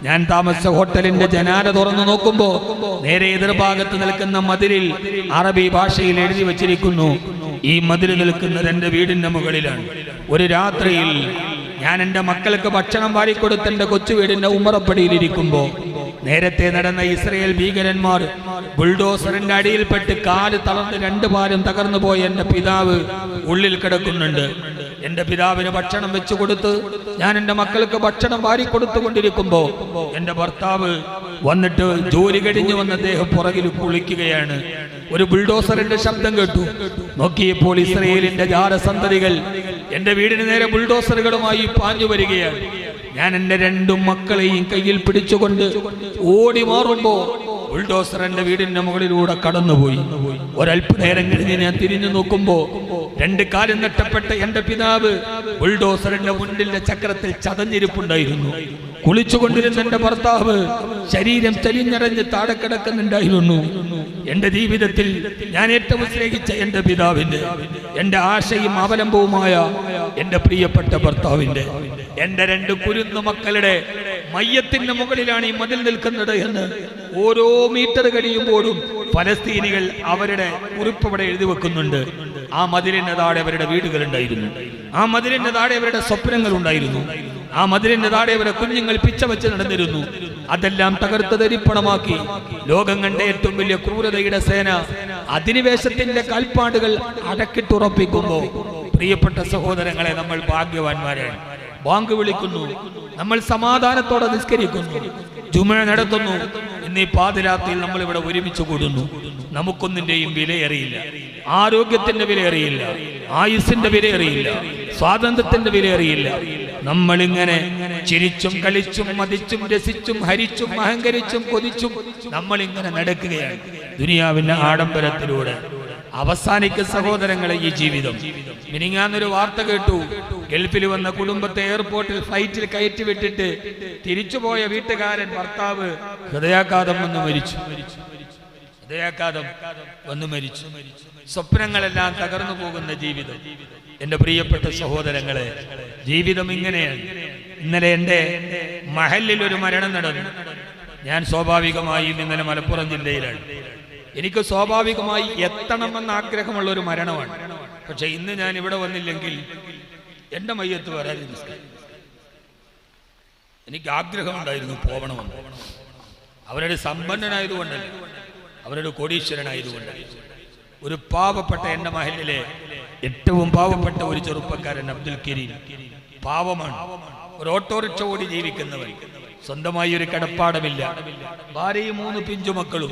ഞാൻ താമസിച്ച ഹോട്ടലിന്റെ ജനാല തുറന്നു നോക്കുമ്പോ നേരെ എതിർഭാഗത്ത് നിൽക്കുന്ന മതിലിൽ അറബി ഭാഷയിൽ എഴുതി വച്ചിരിക്കുന്നു, ഈ മതിൽ നിൽക്കുന്നത് എന്റെ വീടിന്റെ മുകളിലാണ്. ഒരു രാത്രിയിൽ ഞാൻ എൻ്റെ മക്കൾക്ക് ഭക്ഷണം വാരിക്കൊടുത്ത് എൻ്റെ കൊച്ചു വീടിന്റെ ഉമ്മറപ്പടിയിലിരിക്കുമ്പോ നേരത്തെ നടന്ന ഇസ്രയേൽ ഭീകരന്മാർ ബുൾഡോസറിന്റെ അടിയിൽപ്പെട്ട് കാല് തളർന്ന് 2 പാലും തകർന്നു പോയ എൻ്റെ പിതാവ് ഉള്ളിൽ കിടക്കുന്നുണ്ട്. എന്റെ പിതാവിന് ഭക്ഷണം വെച്ചു കൊടുത്ത് ഞാൻ എന്റെ മക്കൾക്ക് ഭക്ഷണം വാരിക്കൊടുത്തുകൊണ്ടിരിക്കുമ്പോ എന്റെ ഭർത്താവ് വന്നിട്ട് ജോലി കഴിഞ്ഞു വന്ന അദ്ദേഹം പുറകിൽ കുളിക്കുകയാണ്. ഒരു ബുൾഡോസറിന്റെ ശബ്ദം കേട്ടു. നോക്കിയപ്പോൾ ഇസ്രയേലിന്റെ ജാരസന്തതികൾ എന്റെ വീടിന് നേരെ ബുൾഡോസറുകളുമായി പാഞ്ഞു വരികയാണ്. ഞാൻ എന്റെ രണ്ടു മക്കളെയും കയ്യിൽ പിടിച്ചുകൊണ്ട് ഓടി മാറുമ്പോ ബുൾഡോസർ എന്റെ വീടിന്റെ മുകളിലൂടെ കടന്നുപോയി. ഒരല്പനേരം കഴിഞ്ഞ് ഞാൻ തിരിഞ്ഞു നോക്കുമ്പോ രണ്ട് കാലും നഷ്ടപ്പെട്ട എന്റെ പിതാവ് ബുൾഡോസറിന്റെ മുന്നിലെ ചക്രത്തിൽ ചതഞ്ഞിരിപ്പുണ്ടായിരുന്നു. കുളിച്ചുകൊണ്ടിരുന്ന എന്റെ ഭർത്താവ് ശരീരം ചലിഞ്ഞറിഞ്ഞ് താഴെ കിടക്കുന്നുണ്ടായിരുന്നു. എന്റെ ജീവിതത്തിൽ ഞാൻ ഏറ്റവും സ്നേഹിച്ച എന്റെ പിതാവിന്റെ, എന്റെ ആശയും അവലംബവുമായ എന്റെ പ്രിയപ്പെട്ട ഭർത്താവിന്റെ, എന്റെ രണ്ട് കുരുന്നു മക്കളുടെ മയ്യത്തിന്റെ മുകളിലാണ് ഈ മതിൽ നിൽക്കുന്നത് എന്ന് ഓരോ മീറ്റർ കഴിയുമ്പോഴും ഫലസ്തീനികൾ അവരുടെ കുറിപ്പ് അവിടെ എഴുതി വെക്കുന്നുണ്ട്. ആ മതിലിന്റെ താഴെ അവരുടെ വീടുകളുണ്ടായിരുന്നു. ആ മതിലിന്റെ താഴെ അവരുടെ സ്വപ്നങ്ങൾ ഉണ്ടായിരുന്നു. ആ മതിലിന്റെ താഴെ അവരുടെ കുഞ്ഞുങ്ങൾ പിച്ച വെച്ച് നടന്നിരുന്നു. അതെല്ലാം തകർത്ത് തരിപ്പണമാക്കി ലോകം കണ്ട ഏറ്റവും വലിയ ക്രൂരതയുടെ സേന അധിനിവേശത്തിന്റെ കാൽപ്പാടുകൾ അടക്കിട്ടുറപ്പിക്കുമ്പോ പ്രിയപ്പെട്ട സഹോദരങ്ങളെ, നമ്മൾ ഭാഗ്യവാന്മാരാണ്. ബാങ്ക് വിളിക്കുന്നു, നമ്മൾ സമാധാനത്തോടെ നിസ്കരിക്കുന്നു, ജുമുഅ നടത്തുന്നു. ഇന്ന് ഈ പാതിരാത്രിയിൽ നമ്മൾ ഇവിടെ ഒരുമിച്ച് കൂടുന്നു. നമുക്കൊന്നിന്റെയും വിലയറിയില്ല, ആരോഗ്യത്തിന്റെ വിലയറിയില്ല, ആയുസിന്റെ വിലയറിയില്ല, സ്വാതന്ത്ര്യത്തിന്റെ വിലയറിയില്ല. നമ്മളിങ്ങനെ ചിരിച്ചും കളിച്ചും മതിച്ചും രസിച്ചും ഹരിച്ചും അഹങ്കരിച്ചും കൊതിച്ചും നമ്മളിങ്ങനെ നടക്കുകയാണ് ദുനിയാവിന്റെ ആഡംബരത്തിലൂടെ. അവസാനിക്കുന്ന സഹോദരങ്ങളെ ഈ ജീവിതം. മിനിങ്ങാന്നൊരു വാർത്ത കേട്ടു. ഗൾഫിൽ വന്ന കുടുംബത്തെ എയർപോർട്ടിൽ ഫ്ലൈറ്റിൽ കയറ്റി വിട്ടിട്ട് തിരിച്ചുപോയ വീട്ടുകാരൻ ഭർത്താവ് ഹൃദയാഘാതം വന്ന് മരിച്ചു. ഹൃദയാഘാതം വന്ന് മരിച്ചു. സ്വപ്നങ്ങളെല്ലാം തകർന്നു പോകുന്ന ജീവിതം. എന്റെ പ്രിയപ്പെട്ട സഹോദരങ്ങളെ, ജീവിതം ഇങ്ങനെയാണ്. ഇന്നലെ എന്റെ മഹലിൽ ഒരു മരണം നടന്നു. ഞാൻ സ്വാഭാവികമായും ഇന്നലെ മലപ്പുറം ജില്ലയിലാണ്. എനിക്ക് സ്വാഭാവികമായി എത്തണമെന്ന ആഗ്രഹമുള്ള ഒരു മരണമാണ്. പക്ഷെ ഇന്ന് ഞാൻ ഇവിടെ വന്നില്ലെങ്കിൽ എന്റെ മയ്യത്ത് വരാൻ എനിക്ക് ആഗ്രഹമുണ്ടായിരുന്നു പോകണമെന്ന്. അവരുടെ സമ്പന്നനായതുകൊണ്ടല്ല, അവരുടെ കോടീശ്വരനായതുകൊണ്ടല്ല. ഒരു പാവപ്പെട്ട എന്റെ മഹലിലെ ഏറ്റവും പാവപ്പെട്ട ഒരു ചെറുപ്പക്കാരൻ അബ്ദുൽ കരീം, പാവമാണ്. ഒരു ഓട്ടോറിക്ഷ ഓടി ജീവിക്കുന്നവൻ, സ്വന്തമായി ഒരു കിടപ്പാടമില്ല, ഭാര്യയും 3 പിഞ്ചുമക്കളും.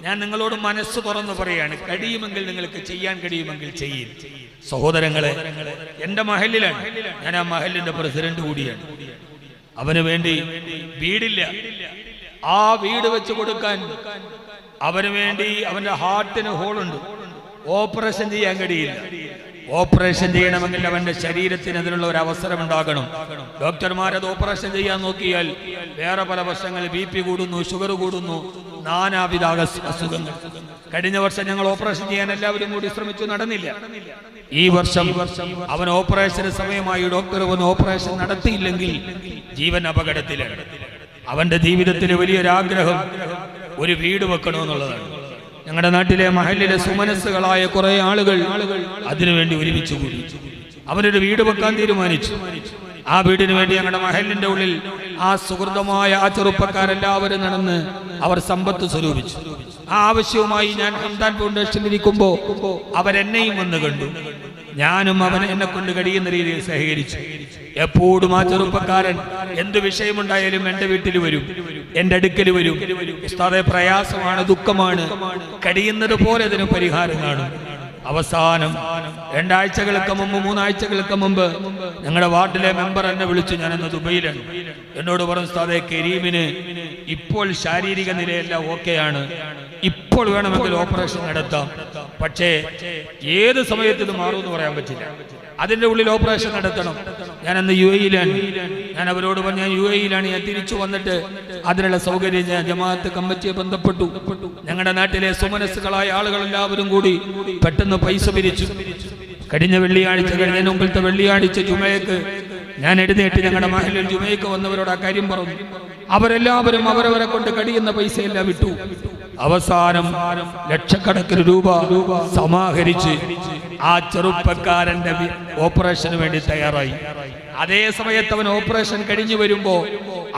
ഞാൻ നിങ്ങളോട് മനസ്സ് തുറന്നു പറയാണ്, കഴിയുമെങ്കിൽ നിങ്ങൾക്ക് ചെയ്യാൻ കഴിയുമെങ്കിൽ ചെയ്യും. സഹോദരങ്ങളെ, എന്റെ മഹലിലാണ്, ഞാൻ ആ മഹലിന്റെ പ്രസിഡന്റ് കൂടിയാണ്. അവന് വേണ്ടി വീടില്ല, ആ വീട് വെച്ച് കൊടുക്കാൻ അവന് വേണ്ടി അവന്റെ ഹാർട്ടിന് ഹോളുണ്ട്, ഓപ്പറേഷൻ ചെയ്യാൻ കഴിയില്ല. ഓപ്പറേഷൻ ചെയ്യണമെങ്കിൽ അവന്റെ ശരീരത്തിന് അതിനുള്ള ഒരു അവസരം ഉണ്ടാകണം. ഡോക്ടർമാരത് ഓപ്പറേഷൻ ചെയ്യാൻ നോക്കിയാൽ വേറെ പല പ്രശ്നങ്ങൾ, BP കൂടുന്നു, ഷുഗർ കൂടുന്നു, നാനാവിധ അസുഖങ്ങൾ. കഴിഞ്ഞ വർഷം ഞങ്ങൾ ഓപ്പറേഷൻ ചെയ്യാൻ എല്ലാവരും കൂടി ശ്രമിച്ചു, നടന്നില്ല. ഈ വർഷം അവൻ ഓപ്പറേഷന് സമയമായി ഡോക്ടർ വന്ന് ഓപ്പറേഷൻ നടത്തിയില്ലെങ്കിൽ ജീവൻ അപകടത്തിലാണ്. അവന്റെ ജീവിതത്തിലെ വലിയൊരാഗ്രഹം ഒരു വീട് വെക്കണമെന്നുള്ളതാണ്. ഞങ്ങളുടെ നാട്ടിലെ മഹലിലെ സുമനസ്സുകളായ കുറെ ആളുകൾ അതിനുവേണ്ടി ഒരുമിച്ച് കൂടി അവനൊരു വീട് വെക്കാൻ തീരുമാനിച്ചു. ആ വീടിന് വേണ്ടി ഞങ്ങളുടെ മഹലിന്റെ ഉള്ളിൽ ആ സുഹൃതമായ ആ ചെറുപ്പക്കാരെല്ലാവരും നടന്ന് അവർ സമ്പത്ത് സ്വരൂപിച്ചു. ആ ആവശ്യവുമായി ഞാൻ ഹംദാൻ ഫൗണ്ടേഷനിൽ ഇരിക്കുമ്പോ അവരെന്നെയും വന്ന് കണ്ടു. ഞാനും അവൻ എന്നെ കൊണ്ട് കഴിയുന്ന രീതിയിൽ സഹകരിച്ചു. എപ്പോഴും ആ ചെറുപ്പക്കാരൻ എന്ത് വിഷയമുണ്ടായാലും എന്റെ വീട്ടിൽ വരും, എന്റെ അടുക്കൽ വരും. ഉസ്താദേ, പ്രയാസമാണ്, ദുഃഖമാണ്, കഴിയുന്നത് പോലെ അതിന് പരിഹാരം കാണും. അവസാനം 2 ആഴ്ചകൾക്ക് മുമ്പ് 3 ആഴ്ചകൾക്ക് മുമ്പ് ഞങ്ങളുടെ വാർഡിലെ മെമ്പർ എന്നെ വിളിച്ചു. ഞാനെന്ന് ദുബൈയിലാണ്. എന്നോട് പറഞ്ഞു, ഉസ്താദേ, കരീമിന് ഇപ്പോൾ ശാരീരിക നിലയെല്ലാം ഓക്കെയാണ്, ഇപ്പോൾ വേണമെങ്കിൽ ഓപ്പറേഷൻ നടത്താം, പക്ഷേ ഏത് സമയത്ത് ഇത് മാറുമെന്ന് പറയാൻ പറ്റില്ല, അതിന്റെ ഉള്ളിൽ ഓപ്പറേഷൻ നടത്തണം. ഞാനന്ന് UAE-ലാണ്. ഞാൻ അവരോട് പറഞ്ഞു, ഞാൻ UAE-ലാണ്, ഞാൻ തിരിച്ചു വന്നിട്ട് അതിനുള്ള സൗകര്യം ഞാൻ ജമാഅത്ത് കമ്മിറ്റിയെ ബന്ധപ്പെട്ടു. ഞങ്ങളുടെ നാട്ടിലെ സുമനസ്സുകളായ ആളുകളെല്ലാവരും കൂടി പെട്ടെന്ന് പൈസ പിരിച്ചു. കഴിഞ്ഞ വെള്ളിയാഴ്ച, കഴിഞ്ഞതിന് മുമ്പിലത്തെ വെള്ളിയാഴ്ച ജുമയ്ക്ക് ഞാൻ എഴുന്നേറ്റ് ഞങ്ങളുടെ മഹലിൽ ജുമയ്ക്ക് വന്നവരോട് ആ കാര്യം പറഞ്ഞു. അവരെല്ലാവരും അവരവരെ കൊണ്ട് കഴിയുന്ന പൈസയെല്ലാം വിട്ടു. അവസാനം ലക്ഷക്കണക്കിന് രൂപ സമാഹരിച്ച് ആ ചെറുപ്പക്കാരന്റെ ഓപ്പറേഷന് വേണ്ടി തയ്യാറായി. അതേ സമയത്ത് അവൻ ഓപ്പറേഷൻ കഴിഞ്ഞു വരുമ്പോ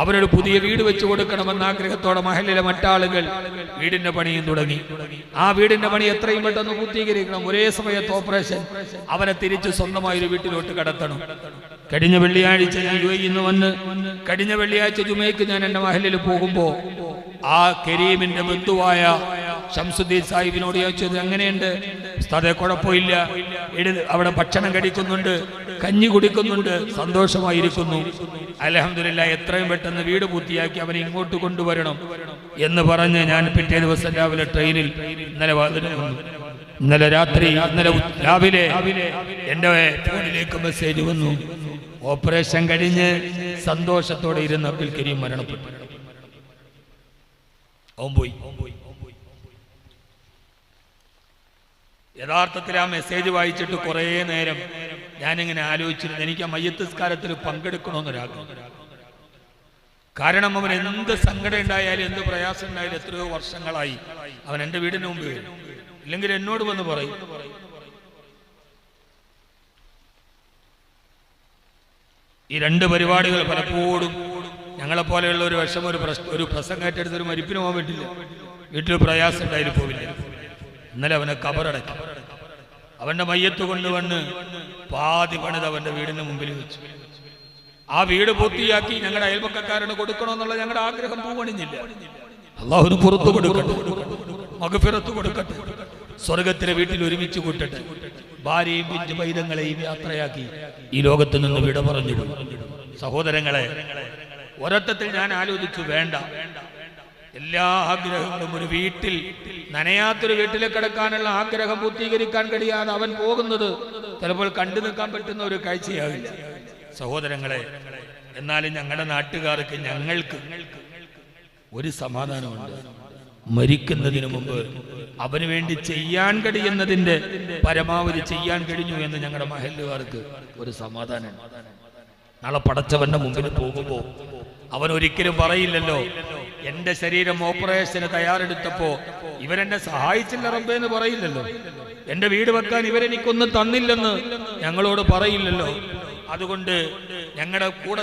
അവരൊരു പുതിയ വീട് വെച്ചു കൊടുക്കണമെന്ന ആഗ്രഹത്തോടെ മഹല്ലിലെ മറ്റാളുകൾ വീടിന്റെ പണിയും തുടങ്ങി. ആ വീടിന്റെ പണി എത്രയും പെട്ടെന്ന് പൂർത്തീകരിക്കണം. ഒരേ സമയത്ത് ഓപ്പറേഷൻ. അവനെ തിരിച്ച് സ്വന്തമായ ഒരു വീട്ടിലോട്ട് കടത്തണം. കഴിഞ്ഞ വെള്ളിയാഴ്ച ഞാൻ യുഎഇയിൽ നിന്ന് വന്ന് കഴിഞ്ഞ വെള്ളിയാഴ്ച ജുമയ്ക്ക് ഞാൻ എൻ്റെ മഹല്ലിൽ പോകുമ്പോൾ ആ കരീമിന്റെ ബന്ധുവായ ഷംസുദ്ദീൻ സാഹിബിനോട് ചോദിച്ചത്, എങ്ങനെയുണ്ട് ഉസ്താദേ? കുഴപ്പമില്ല, അവിടെ ഭക്ഷണം കഴിക്കുന്നുണ്ട്, കഞ്ഞി കുടിക്കുന്നുണ്ട്, സന്തോഷമായിരിക്കുന്നു. അൽഹംദുലില്ലാഹ്, എത്രയും പെട്ടെന്ന് വീട് പൂർത്തിയാക്കി അവനെ ഇങ്ങോട്ട് കൊണ്ടുവരണം എന്ന് പറഞ്ഞ് ഞാൻ പിറ്റേ ദിവസം രാവിലെ ട്രെയിനിൽ ഇന്നലെ രാവിലെ എൻ്റെ ഫോണിലേക്ക് മെസ്സേജ് വന്നു, ഓപ്പറേഷൻ കഴിഞ്ഞ് സന്തോഷത്തോടെ ഇരുന്ന അബ്ദുൽ കരീം മരണപ്പെട്ടു. അവൻ പോയി. യഥാർത്ഥത്തിൽ ആ മെസ്സേജ് വായിച്ചിട്ട് കുറേ നേരം ഞാനിങ്ങനെ ആലോചിച്ചിരുന്നു, എനിക്ക് ആ മയ്യത്ത് നിസ്കാരത്തിൽ പങ്കെടുക്കണമെന്നൊരാഗ്രഹം. കാരണം അവൻ എന്ത് സങ്കടം ഉണ്ടായാലും എന്ത് പ്രയാസം ഉണ്ടായാലും എത്രയോ വർഷങ്ങളായി അവൻ എൻ്റെ വീടിന് മുമ്പ് വരും, ഇല്ലെങ്കിൽ എന്നോട് വന്ന് പറയും. ഈ രണ്ട് പരിപാടികൾ പലപ്പോഴും ഞങ്ങളെപ്പോലെയുള്ള ഒരു വിഷമം, ഒരു പ്രസംഗമായിട്ടെടുത്ത് ഒരു മരിപ്പിന് പോകാൻ പറ്റില്ല, വീട്ടിൽ പ്രയാസം ഉണ്ടായാലും പോവില്ല. ഇന്നലെ അവനെ കബറടക്കി. അവന്റെ മയ്യത്ത് കൊണ്ടുവന്ന് പാതി പണിത് അവന്റെ വീടിന് മുമ്പിൽ വെച്ചു. ആ വീട് പൂർത്തിയാക്കി ഞങ്ങളുടെ അയൽപക്കക്കാരന് കൊടുക്കണമെന്നുള്ള ഞങ്ങളുടെ ആഗ്രഹം പൂവണിഞ്ഞില്ല. അള്ളാഹുവിന് പുറത്തു കൊടുക്കട്ടെ, മഗ്ഫിറത്ത് കൊടുക്കട്ടെ, സ്വർഗത്തിലെ വീട്ടിൽ ഒരുമിച്ച് കൂട്ടട്ടെ. ഭാര്യയും പിഞ്ചു പൈതങ്ങളെയും യാത്രയാക്കി ഈ ലോകത്ത് നിന്ന് വിട പറഞ്ഞിടും. സഹോദരങ്ങളെ, ഒരർത്ഥത്തിൽ ഞാൻ ആലോചിച്ചു, വേണ്ട, എല്ലാ ആഗ്രഹങ്ങളും ഒരു വീട്ടിൽ നനയാത്തൊരു വീട്ടിലേക്ക് കിടക്കാനുള്ള ആഗ്രഹം പൂർത്തീകരിക്കാൻ കഴിയാതെ അവൻ പോകുന്നത് ചിലപ്പോൾ കണ്ടു നിൽക്കാൻ പറ്റുന്ന ഒരു കാഴ്ചയാവില്ല. സഹോദരങ്ങളെ, എന്നാലും ഞങ്ങളുടെ നാട്ടുകാർക്ക്, ഞങ്ങൾക്ക് ഒരു സമാധാനമുണ്ട്. മരിക്കുന്നതിന് മുമ്പ് അവന് വേണ്ടി ചെയ്യാൻ കഴിയുന്നതിന്റെ പരമാവധി ചെയ്യാൻ കഴിഞ്ഞു എന്ന് ഞങ്ങളുടെ മഹല്ലുകാർക്ക് ഒരു സമാധാനം. നാളെ പടച്ചവന്റെ മുമ്പിൽ പോകുമ്പോൾ അവൻ ഒരിക്കലും പറയില്ലല്ലോ, എന്റെ ശരീരം ഓപ്പറേഷന് തയ്യാറെടുത്തപ്പോ ഇവരെന്നെ സഹായിച്ചില്ല റബ്ബേ എന്ന് പറയില്ലല്ലോ, എന്റെ വീട് വെക്കാൻ ഇവരെനിക്കൊന്നും തന്നില്ലെന്ന് ഞങ്ങളോട് പറയില്ലല്ലോ. അതുകൊണ്ട് ഞങ്ങളുടെ കൂടെ